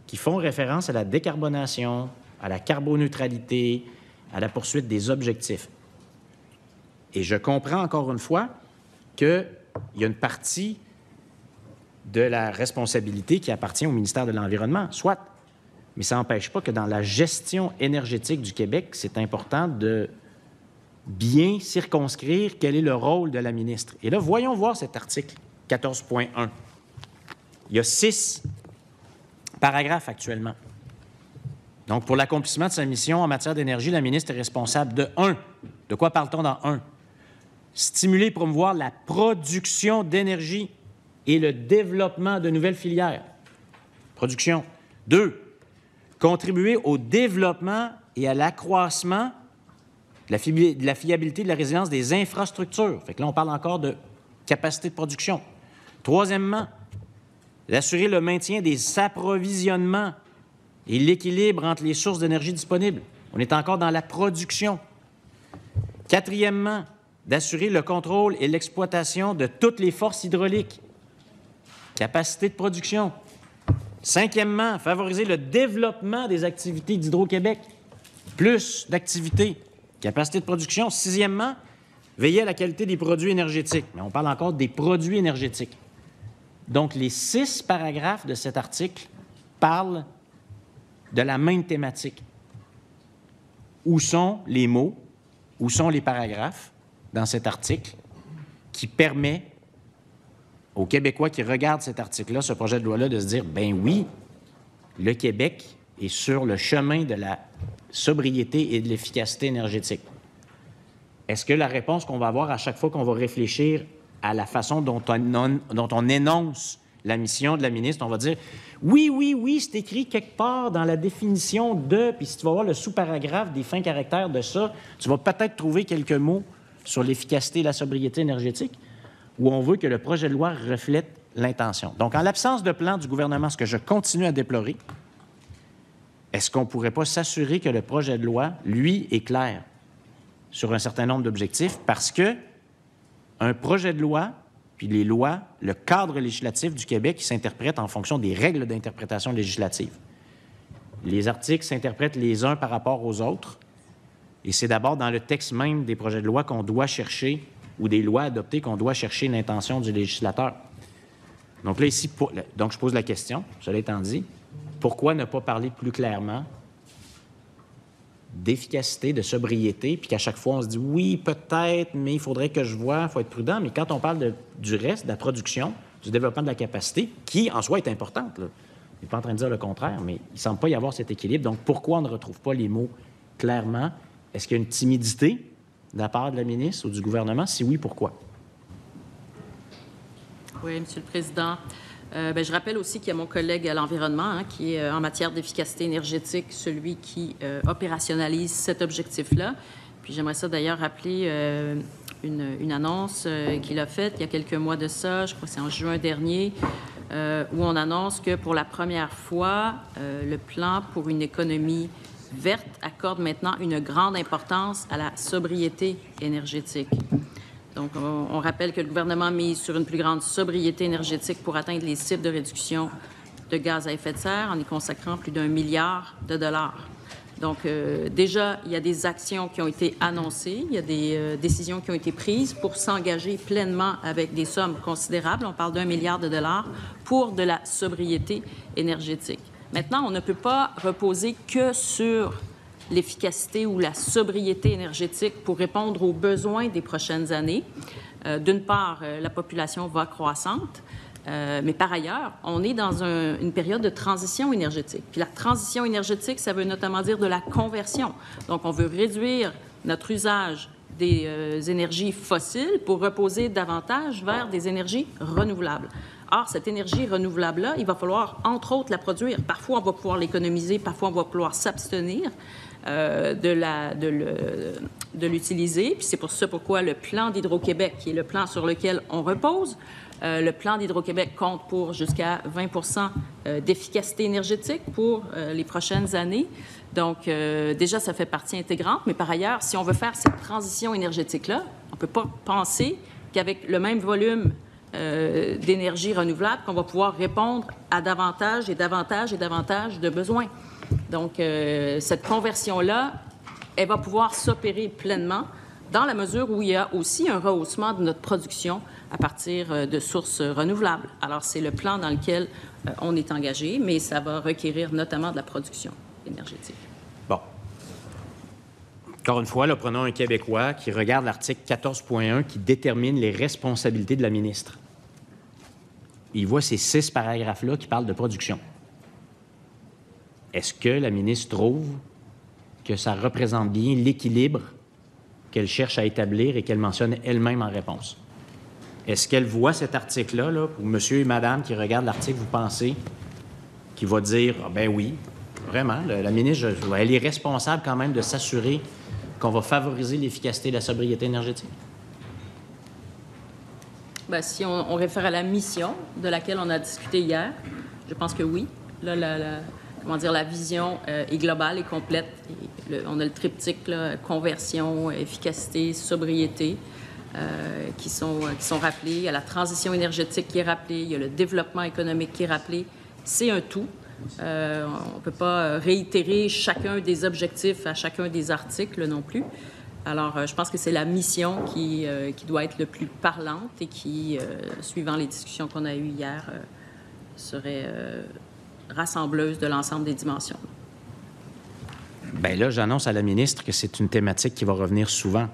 qui font référence à la décarbonation, à la carboneutralité, à la poursuite des objectifs. Et je comprends encore une fois qu'il y a une partie de la responsabilité qui appartient au ministère de l'Environnement, soit. Mais ça n'empêche pas que dans la gestion énergétique du Québec, c'est important de bien circonscrire quel est le rôle de la ministre. Et là, voyons voir cet article 14.1. Il y a 6 paragraphes actuellement. Donc, pour l'accomplissement de sa mission en matière d'énergie, la ministre est responsable de 1. De quoi parle-t-on dans 1? Stimuler et promouvoir la production d'énergie et le développement de nouvelles filières. Production. 2. Contribuer au développement et à l'accroissement de la fiabilité de la résilience des infrastructures. Fait que là, on parle encore de capacité de production. 3e, d'assurer le maintien des approvisionnements et l'équilibre entre les sources d'énergie disponibles. On est encore dans la production. 4e, d'assurer le contrôle et l'exploitation de toutes les forces hydrauliques. Capacité de production. 5e, favoriser le développement des activités d'Hydro-Québec. Plus d'activités. Capacité de production. 6e, veiller à la qualité des produits énergétiques. Mais on parle encore des produits énergétiques. Donc, les 6 paragraphes de cet article parlent de la même thématique. Où sont les mots, où sont les paragraphes dans cet article qui permet aux Québécois qui regardent cet article-là, ce projet de loi-là, de se dire, ben oui, le Québec est sur le chemin de la sobriété et de l'efficacité énergétique. Est-ce que la réponse qu'on va avoir à chaque fois qu'on va réfléchir à la façon dont on énonce la mission de la ministre, on va dire, oui, c'est écrit quelque part dans la définition de, puis si tu vas voir le sous-paragraphe des fins caractères de ça, tu vas peut-être trouver quelques mots sur l'efficacité et la sobriété énergétique, où on veut que le projet de loi reflète l'intention. Donc, en l'absence de plan du gouvernement, ce que je continue à déplorer, est-ce qu'on ne pourrait pas s'assurer que le projet de loi, lui, est clair sur un certain nombre d'objectifs? Parce que un projet de loi, puis les lois, le cadre législatif du Québec, il s'interprète en fonction des règles d'interprétation législative. Les articles s'interprètent les uns par rapport aux autres, et c'est d'abord dans le texte même des projets de loi qu'on doit chercher, ou des lois adoptées, qu'on doit chercher l'intention du législateur. Donc là, ici, donc je pose la question, cela étant dit, pourquoi ne pas parler plus clairement d'efficacité, de sobriété, puis qu'à chaque fois, on se dit, oui, peut-être, mais il faudrait que je voie, il faut être prudent, mais quand on parle du reste, de la production, du développement de la capacité, qui, en soi, est importante, là. Je ne suis pas en train de dire le contraire, mais il ne semble pas y avoir cet équilibre. Donc, pourquoi on ne retrouve pas les mots clairement? Est-ce qu'il y a une timidité de la part de la ministre ou du gouvernement? Si oui, pourquoi? Oui, Monsieur le Président. Je rappelle aussi qu'il y a mon collègue à l'environnement, qui est en matière d'efficacité énergétique, celui qui opérationnalise cet objectif-là. Puis j'aimerais ça d'ailleurs rappeler une annonce qu'il a faite il y a quelques mois de ça, je crois que c'est en juin dernier, où on annonce que pour la première fois, le plan pour une économie verte accorde maintenant une grande importance à la sobriété énergétique. Donc, on rappelle que le gouvernement mise sur une plus grande sobriété énergétique pour atteindre les cibles de réduction de gaz à effet de serre en y consacrant plus d'1 milliard de dollars. Donc, déjà, il y a des actions qui ont été annoncées, il y a des décisions qui ont été prises pour s'engager pleinement avec des sommes considérables. On parle d'1 milliard de dollars pour de la sobriété énergétique. Maintenant, on ne peut pas reposer que sur l'efficacité ou la sobriété énergétique pour répondre aux besoins des prochaines années. D'une part, la population va croissante, mais par ailleurs, on est dans une période de transition énergétique. Puis la transition énergétique, ça veut notamment dire de la conversion. Donc, on veut réduire notre usage des énergies fossiles pour reposer davantage vers des énergies renouvelables. Or, cette énergie renouvelable-là, il va falloir, entre autres, la produire. Parfois, on va pouvoir l'économiser, parfois, on va pouvoir s'abstenir de l'utiliser. Puis c'est pour ça pourquoi le plan d'Hydro-Québec, qui est le plan sur lequel on repose, le plan d'Hydro-Québec compte pour jusqu'à 20 d'efficacité énergétique pour les prochaines années. Donc, déjà, ça fait partie intégrante. Mais par ailleurs, si on veut faire cette transition énergétique-là, on ne peut pas penser qu'avec le même volume d'énergie renouvelable, qu'on va pouvoir répondre à davantage et davantage et davantage de besoins. Donc, cette conversion-là, elle va pouvoir s'opérer pleinement dans la mesure où il y a aussi un rehaussement de notre production à partir de sources renouvelables. Alors, c'est le plan dans lequel on est engagé, mais ça va requérir notamment de la production énergétique. Bon. Encore une fois, là, prenons un Québécois qui regarde l'article 14.1 qui détermine les responsabilités de la ministre. Il voit ces 6 paragraphes-là qui parlent de production. Est-ce que la ministre trouve que ça représente bien l'équilibre qu'elle cherche à établir et qu'elle mentionne elle-même en réponse? Est-ce qu'elle voit cet article-là, là, pour monsieur et madame qui regardent l'article, vous pensez, qui va dire « Ah ben oui, vraiment, la ministre, elle est responsable quand même de s'assurer qu'on va favoriser l'efficacité et la sobriété énergétique? » Bien, si on réfère à la mission de laquelle on a discuté hier, je pense que oui. Là, la vision est globale et complète. On a le triptyque, là, conversion, efficacité, sobriété, qui sont rappelés. Il y a la transition énergétique qui est rappelée. Il y a le développement économique qui est rappelé. C'est un tout. On ne peut pas réitérer chacun des objectifs à chacun des articles non plus. Alors, je pense que c'est la mission qui doit être le plus parlante et qui, suivant les discussions qu'on a eues hier, serait rassembleuse de l'ensemble des dimensions. Bien là, j'annonce à la ministre que c'est une thématique qui va revenir souvent.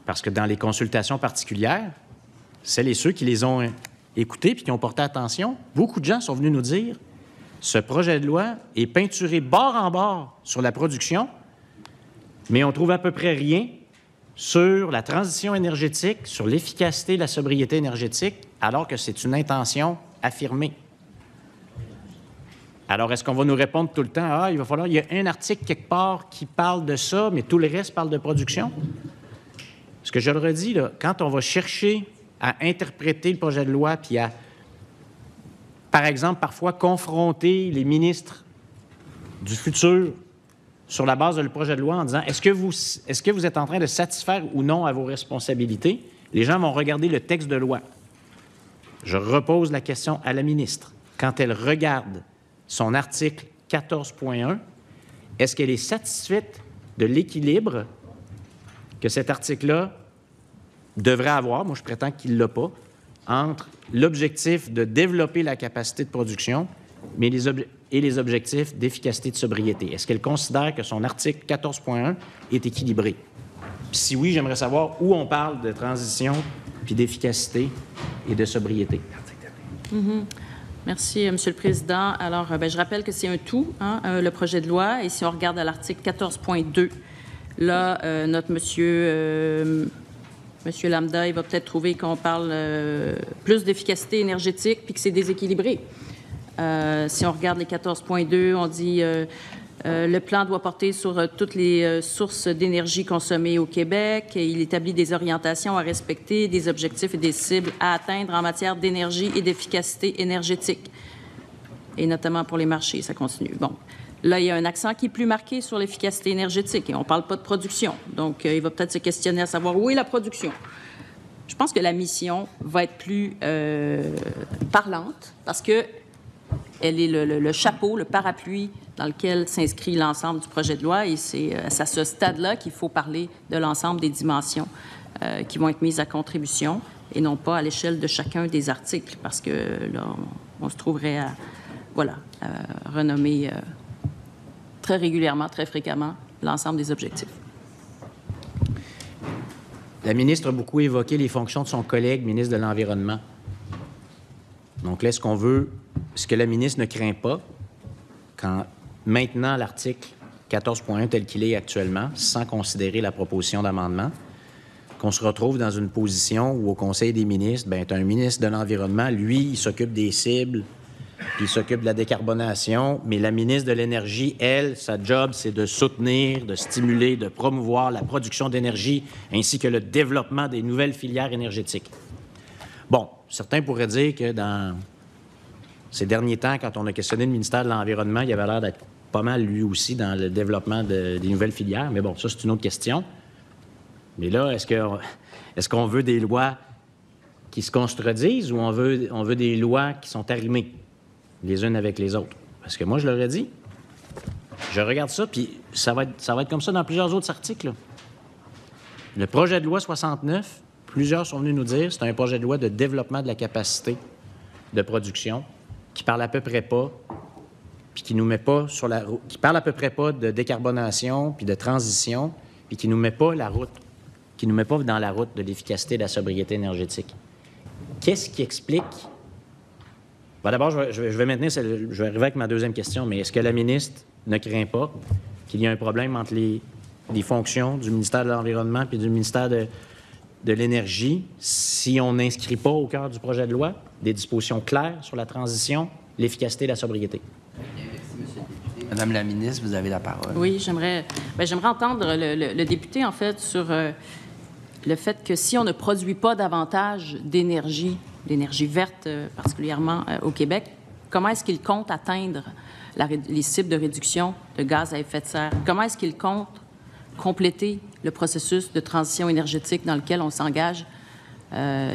Parce que dans les consultations particulières, celles et ceux qui les ont écoutées puis qui ont porté attention, beaucoup de gens sont venus nous dire « Ce projet de loi est peinturé bord en bord sur la production, mais on trouve à peu près rien sur la transition énergétique, sur l'efficacité et la sobriété énergétique, alors que c'est une intention affirmée. » Alors, est-ce qu'on va nous répondre tout le temps « Ah, il va falloir, il y a un article quelque part qui parle de ça, mais tout le reste parle de production? » Ce que je le redis, là, quand on va chercher à interpréter le projet de loi puis à, par exemple, parfois confronter les ministres du futur sur la base de le projet de loi en disant est-ce que vous êtes en train de satisfaire ou non à vos responsabilités, les gens vont regarder le texte de loi. Je repose la question à la ministre. Quand elle regarde son article 14.1, est-ce qu'elle est satisfaite de l'équilibre que cet article-là devrait avoir, moi je prétends qu'il ne l'a pas, entre l'objectif de développer la capacité de production mais les objectifs d'efficacité et de sobriété. Est-ce qu'elle considère que son article 14.1 est équilibré? Puis si oui, j'aimerais savoir où on parle de transition, puis d'efficacité et de sobriété. Mm-hmm. Merci, M. le Président. Alors, je rappelle que c'est un tout, le projet de loi, et si on regarde à l'article 14.2, là, notre monsieur Lambda, il va peut-être trouver qu'on parle plus d'efficacité énergétique puis que c'est déséquilibré. Si on regarde les 14.2, on dit Le plan doit porter sur toutes les sources d'énergie consommées au Québec. Il établit des orientations à respecter, des objectifs et des cibles à atteindre en matière d'énergie et d'efficacité énergétique, et notamment pour les marchés. Ça continue. Bon. Là, il y a un accent qui est plus marqué sur l'efficacité énergétique et on ne parle pas de production. Donc, il va peut-être se questionner à savoir où est la production. Je pense que la mission va être plus parlante parce que elle est le chapeau, le parapluie dans lequel s'inscrit l'ensemble du projet de loi et c'est à ce stade-là qu'il faut parler de l'ensemble des dimensions qui vont être mises à contribution et non pas à l'échelle de chacun des articles parce que là, on se trouverait à renommer très régulièrement, très fréquemment l'ensemble des objectifs. La ministre a beaucoup évoqué les fonctions de son collègue ministre de l'Environnement. Donc là, est-ce que la ministre ne craint pas, quand maintenant l'article 14.1 tel qu'il est actuellement, sans considérer la proposition d'amendement, qu'on se retrouve dans une position où au Conseil des ministres, bien, tu as un ministre de l'Environnement, lui, il s'occupe des cibles, puis il s'occupe de la décarbonation, mais la ministre de l'Énergie, elle, sa job, c'est de soutenir, de stimuler, de promouvoir la production d'énergie ainsi que le développement des nouvelles filières énergétiques. Bon, certains pourraient dire que dans ces derniers temps, quand on a questionné le ministère de l'Environnement, il avait l'air d'être pas mal, lui aussi, dans le développement des nouvelles filières. Mais bon, ça, c'est une autre question. Mais là, est-ce qu'on veut des lois qui se contredisent ou on veut des lois qui sont arrimées les unes avec les autres? Parce que moi, je leur ai dit, je regarde ça, puis ça va être comme ça dans plusieurs autres articles, là. Le projet de loi 69, plusieurs sont venus nous dire, c'est un projet de loi de développement de la capacité de production qui parle à peu près pas, puis qui nous met pas sur la route, qui parle à peu près pas de décarbonation puis de transition, puis qui nous met pas dans la route de l'efficacité et de la sobriété énergétique. Qu'est-ce qui explique? Bon, d'abord, je vais arriver avec ma deuxième question, mais est-ce que la ministre ne craint pas qu'il y ait un problème entre les fonctions du ministère de l'Environnement et du ministère de l'Énergie si on n'inscrit pas au cœur du projet de loi des dispositions claires sur la transition, l'efficacité et la sobriété? Merci, monsieur le député. Madame la ministre, vous avez la parole. Oui, j'aimerais entendre le député, en fait, sur le fait que si on ne produit pas davantage d'énergie verte particulièrement au Québec, comment est-ce qu'il compte atteindre les cibles de réduction de gaz à effet de serre? Comment est-ce qu'il compte compléter le processus de transition énergétique dans lequel on s'engage?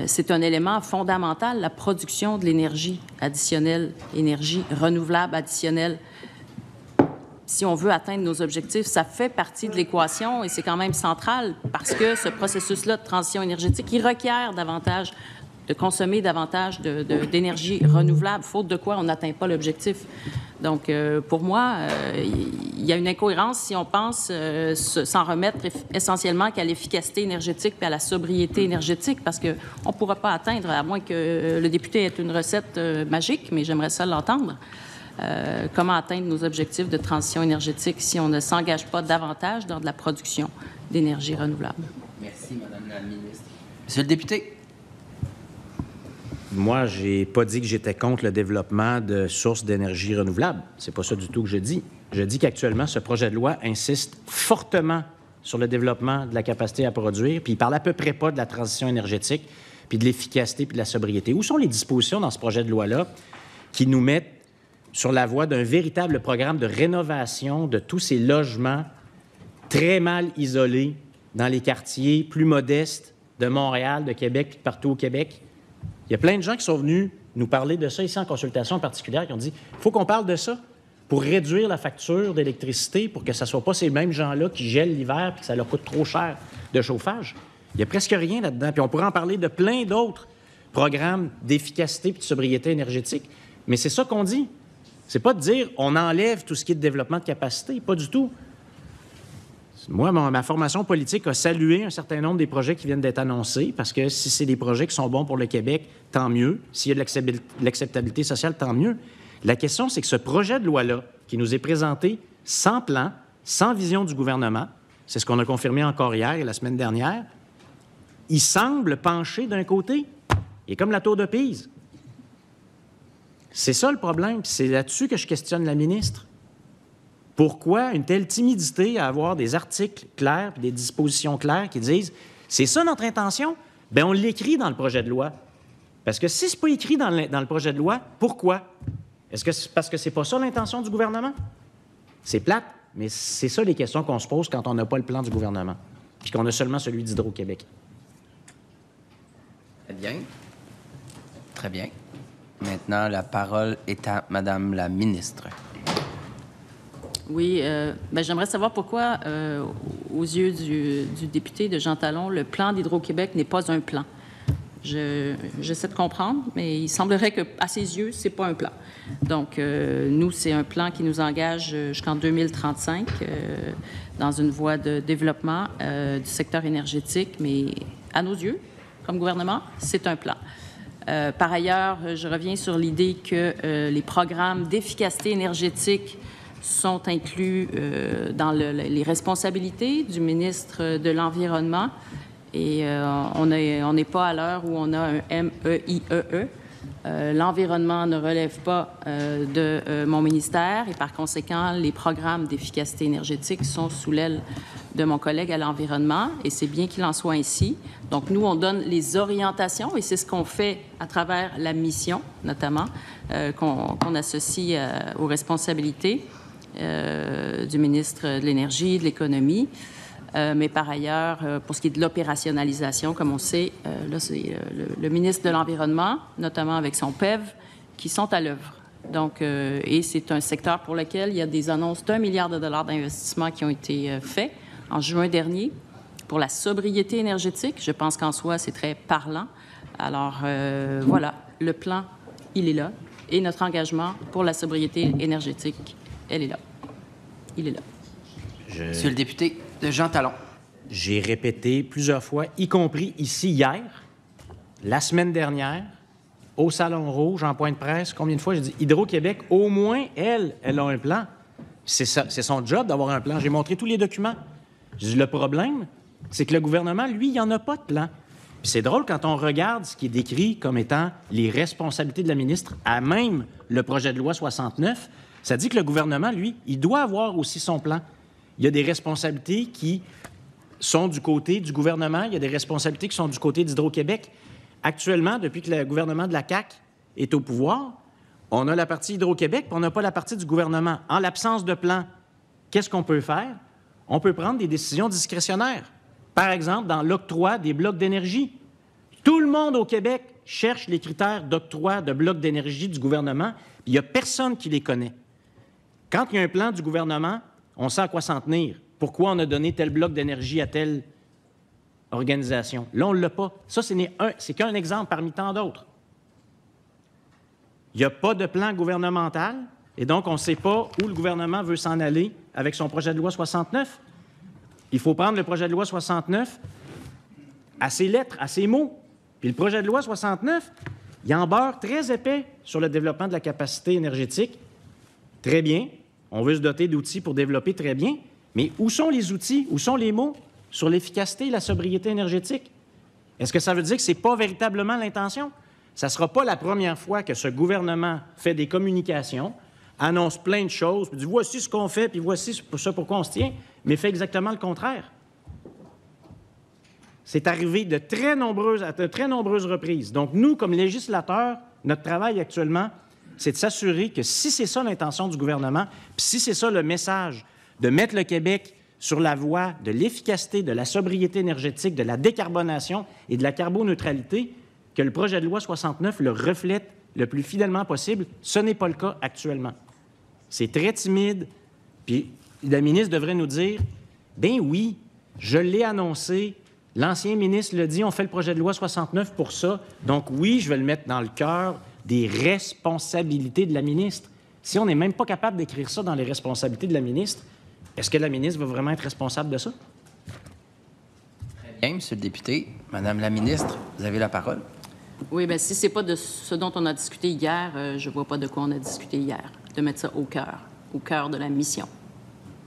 C'est un élément fondamental, la production de l'énergie additionnelle, énergie renouvelable additionnelle. Si on veut atteindre nos objectifs, ça fait partie de l'équation et c'est quand même central parce que ce processus-là de transition énergétique, il requiert davantage de consommer davantage d'énergie renouvelable, faute de quoi on n'atteint pas l'objectif. Donc, pour moi, il y a une incohérence si on pense s'en remettre essentiellement qu'à l'efficacité énergétique et à la sobriété énergétique, parce qu'on ne pourra pas atteindre, à moins que le député ait une recette magique, mais j'aimerais ça l'entendre. Comment atteindre nos objectifs de transition énergétique si on ne s'engage pas davantage dans de la production d'énergie renouvelable? Merci, Madame la ministre. Monsieur le député. Moi, je n'ai pas dit que j'étais contre le développement de sources d'énergie renouvelable. C'est pas ça du tout que je dis. Je dis qu'actuellement, ce projet de loi insiste fortement sur le développement de la capacité à produire, puis il parle à peu près pas de la transition énergétique, puis de l'efficacité, puis de la sobriété. Où sont les dispositions dans ce projet de loi-là qui nous mettent sur la voie d'un véritable programme de rénovation de tous ces logements très mal isolés dans les quartiers plus modestes de Montréal, de Québec, puis de partout au Québec? Il y a plein de gens qui sont venus nous parler de ça ici en consultation particulière, qui ont dit il faut qu'on parle de ça pour réduire la facture d'électricité, pour que ce ne soit pas ces mêmes gens-là qui gèlent l'hiver et que ça leur coûte trop cher de chauffage. Il n'y a presque rien là-dedans. Puis on pourrait en parler de plein d'autres programmes d'efficacité et de sobriété énergétique. Mais c'est ça qu'on dit. C'est pas de dire on enlève tout ce qui est de développement de capacité. Pas du tout. Moi, ma formation politique a salué un certain nombre des projets qui viennent d'être annoncés, parce que si c'est des projets qui sont bons pour le Québec, tant mieux. S'il y a de l'acceptabilité sociale, tant mieux. La question, c'est que ce projet de loi-là, qui nous est présenté sans plan, sans vision du gouvernement, c'est ce qu'on a confirmé encore hier et la semaine dernière, il semble pencher d'un côté. Il est comme la tour de Pise. C'est ça le problème, puis c'est là-dessus que je questionne la ministre. Pourquoi une telle timidité à avoir des articles clairs et des dispositions claires qui disent « c'est ça notre intention », bien, on l'écrit dans le projet de loi. Parce que si ce n'est pas écrit dans le projet de loi, pourquoi? Est-ce que c'est parce que c'est pas ça l'intention du gouvernement? C'est plate, mais c'est ça les questions qu'on se pose quand on n'a pas le plan du gouvernement, puis qu'on a seulement celui d'Hydro-Québec. Très bien. Très bien. Maintenant, la parole est à Madame la ministre. Oui, j'aimerais savoir pourquoi, aux yeux du député de Jean Talon, le plan d'Hydro-Québec n'est pas un plan. J'essaie de comprendre, mais il semblerait que, à ses yeux, c'est pas un plan. Donc, nous, c'est un plan qui nous engage jusqu'en 2035 dans une voie de développement du secteur énergétique, mais à nos yeux, comme gouvernement, c'est un plan. Par ailleurs, je reviens sur l'idée que les programmes d'efficacité énergétique sont inclus dans les responsabilités du ministre de l'Environnement. Et on n'est pas à l'heure où on a un MEIEE. L'environnement ne relève pas de mon ministère et par conséquent, les programmes d'efficacité énergétique sont sous l'aile de mon collègue à l'environnement et c'est bien qu'il en soit ainsi. Donc, nous, on donne les orientations et c'est ce qu'on fait à travers la mission, notamment, qu'on associe aux responsabilités du ministre de l'Énergie, de l'Économie. Mais par ailleurs, pour ce qui est de l'opérationnalisation, comme on sait, là, c'est le ministre de l'Environnement, notamment avec son PEV, qui sont à l'œuvre. Donc, et c'est un secteur pour lequel il y a des annonces d'1 milliard de dollars d'investissement qui ont été faits en juin dernier pour la sobriété énergétique. Je pense qu'en soi, c'est très parlant. Alors, voilà, le plan, il est là. Et notre engagement pour la sobriété énergétique, elle est là. Il est là. Monsieur le député de Jean Talon. J'ai répété plusieurs fois, y compris ici hier, la semaine dernière, au Salon Rouge, en point de presse, combien de fois j'ai dit Hydro-Québec, au moins, elle a un plan. C'est son job d'avoir un plan. J'ai montré tous les documents. J'ai dit, le problème, c'est que le gouvernement, lui, il n'y en a pas de plan. Puis c'est drôle quand on regarde ce qui est décrit comme étant les responsabilités de la ministre à même le projet de loi 69, ça dit que le gouvernement, lui, il doit avoir aussi son plan. Il y a des responsabilités qui sont du côté du gouvernement, il y a des responsabilités qui sont du côté d'Hydro-Québec. Actuellement, depuis que le gouvernement de la CAQ est au pouvoir, on a la partie Hydro-Québec, puis on n'a pas la partie du gouvernement. En l'absence de plan, qu'est-ce qu'on peut faire? On peut prendre des décisions discrétionnaires. Par exemple, dans l'octroi des blocs d'énergie. Tout le monde au Québec cherche les critères d'octroi de blocs d'énergie du gouvernement, puis il n'y a personne qui les connaît. Quand il y a un plan du gouvernement, on sait à quoi s'en tenir. Pourquoi on a donné tel bloc d'énergie à telle organisation? Là, on ne l'a pas. Ça, c'est qu'un exemple parmi tant d'autres. Il n'y a pas de plan gouvernemental et donc on ne sait pas où le gouvernement veut s'en aller avec son projet de loi 69. Il faut prendre le projet de loi 69 à ses lettres, à ses mots. Puis le projet de loi 69, il en beurre très épais sur le développement de la capacité énergétique. Très bien. On veut se doter d'outils pour développer très bien. Mais où sont les outils? Où sont les mots sur l'efficacité et la sobriété énergétique? Est-ce que ça veut dire que ce n'est pas véritablement l'intention? Ça ne sera pas la première fois que ce gouvernement fait des communications, annonce plein de choses, puis dit voici ce qu'on fait, puis voici ce pourquoi on se tient, mais fait exactement le contraire. C'est arrivé à de très nombreuses reprises. Donc, nous, comme législateurs, notre travail actuellement, c'est de s'assurer que si c'est ça l'intention du gouvernement, puis si c'est ça le message, de mettre le Québec sur la voie de l'efficacité, de la sobriété énergétique, de la décarbonation et de la carboneutralité, que le projet de loi 69 le reflète le plus fidèlement possible. Ce n'est pas le cas actuellement. C'est très timide, puis la ministre devrait nous dire « Bien oui, je l'ai annoncé, l'ancien ministre l'a dit, on fait le projet de loi 69 pour ça, donc oui, je vais le mettre dans le cœur des responsabilités de la ministre. » Si on n'est même pas capable d'écrire ça dans les responsabilités de la ministre, est-ce que la ministre va vraiment être responsable de ça? Très bien, Monsieur le député. Madame la ministre, vous avez la parole. Oui, bien, si ce n'est pas de ce dont on a discuté hier, je ne vois pas de quoi on a discuté hier, de mettre ça au cœur de la mission.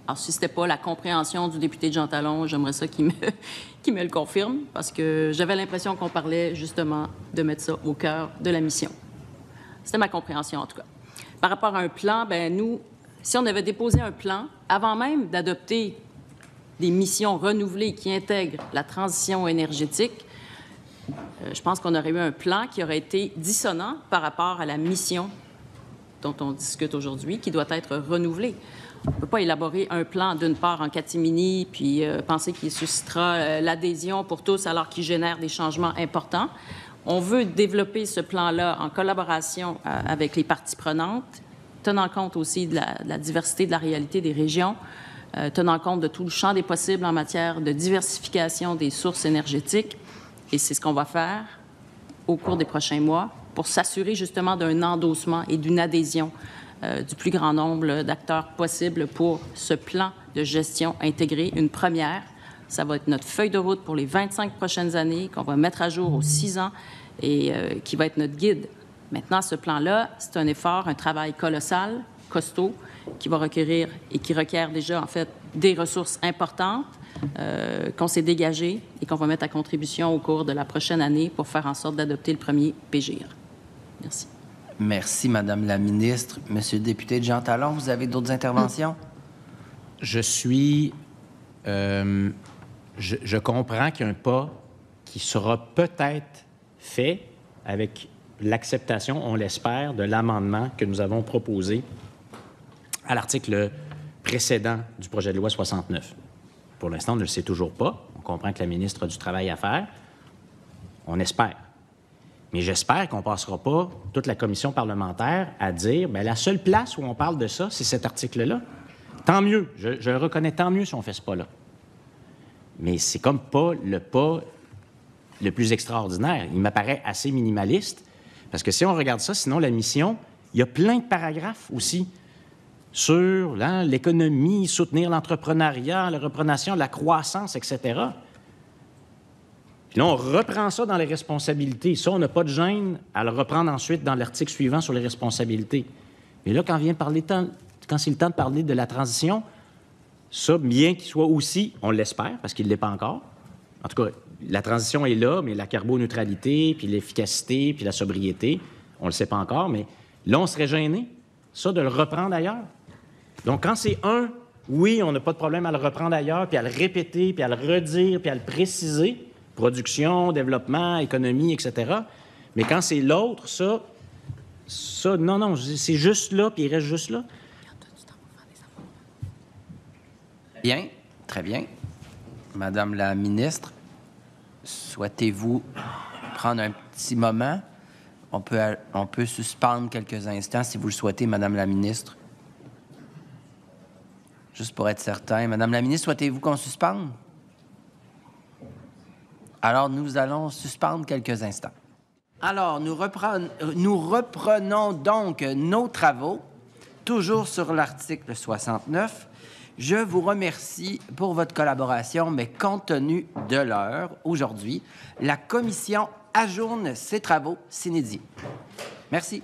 Alors, si ce n'était pas la compréhension du député de Jean Talon, j'aimerais ça qu'il me le confirme, parce que j'avais l'impression qu'on parlait justement de mettre ça au cœur de la mission. C'était ma compréhension, en tout cas. Par rapport à un plan, bien, nous, si on avait déposé un plan avant même d'adopter des missions renouvelées qui intègrent la transition énergétique, je pense qu'on aurait eu un plan qui aurait été dissonant par rapport à la mission dont on discute aujourd'hui, qui doit être renouvelée. On ne peut pas élaborer un plan, d'une part, en catimini, puis penser qu'il suscitera l'adhésion pour tous alors qu'il génère des changements importants. On veut développer ce plan-là en collaboration avec les parties prenantes, tenant compte aussi de la diversité de la réalité des régions, tenant compte de tout le champ des possibles en matière de diversification des sources énergétiques. Et c'est ce qu'on va faire au cours des prochains mois pour s'assurer justement d'un endossement et d'une adhésion du plus grand nombre d'acteurs possibles pour ce plan de gestion intégré. Une première, ça va être notre feuille de route pour les 25 prochaines années qu'on va mettre à jour aux 6 ans et qui va être notre guide. Maintenant, ce plan-là, c'est un effort, un travail colossal, costaud, qui va requérir et qui requiert déjà, en fait, des ressources importantes qu'on s'est dégagées et qu'on va mettre à contribution au cours de la prochaine année pour faire en sorte d'adopter le premier PGIR. Merci. Merci, Madame la ministre. Monsieur le député Jean Talon, vous avez d'autres interventions? Je comprends qu'il y a un pas qui sera peut-être fait avec l'acceptation, on l'espère, de l'amendement que nous avons proposé à l'article précédent du projet de loi 69. Pour l'instant, on ne le sait toujours pas. On comprend que la ministre a du travail à faire. On espère. Mais j'espère qu'on ne passera pas toute la commission parlementaire à dire bien, la seule place où on parle de ça, c'est cet article-là. Tant mieux. Je reconnais tant mieux si on fait ce pas-là. Mais c'est comme pas le plus extraordinaire. Il m'apparaît assez minimaliste. Parce que si on regarde ça, sinon la mission, il y a plein de paragraphes aussi sur l'économie, soutenir l'entrepreneuriat, la reprenation, la croissance, etc. Puis là, on reprend ça dans les responsabilités. Ça, on n'a pas de gêne à le reprendre ensuite dans l'article suivant sur les responsabilités. Mais là, quand c'est le temps de parler de la transition, ça, bien qu'il soit aussi, on l'espère, parce qu'il ne l'est pas encore. En tout cas, la transition est là, mais la carboneutralité, puis l'efficacité, puis la sobriété, on ne le sait pas encore, mais là, on serait gêné, ça, de le reprendre ailleurs. Donc, quand c'est oui, on n'a pas de problème à le reprendre ailleurs, puis à le répéter, puis à le redire, puis à le préciser, production, développement, économie, etc. Mais quand c'est l'autre, ça, non, c'est juste là, puis il reste juste là. Bien, très bien. Madame la ministre, souhaitez-vous prendre un petit moment? On peut suspendre quelques instants si vous le souhaitez, Madame la ministre. Juste pour être certain. Madame la ministre, souhaitez-vous qu'on suspende? Alors, nous allons suspendre quelques instants. Alors, nous reprenons donc nos travaux, toujours sur l'article 69. Je vous remercie pour votre collaboration, mais compte tenu de l'heure, aujourd'hui, la Commission ajourne ses travaux sine die. Merci.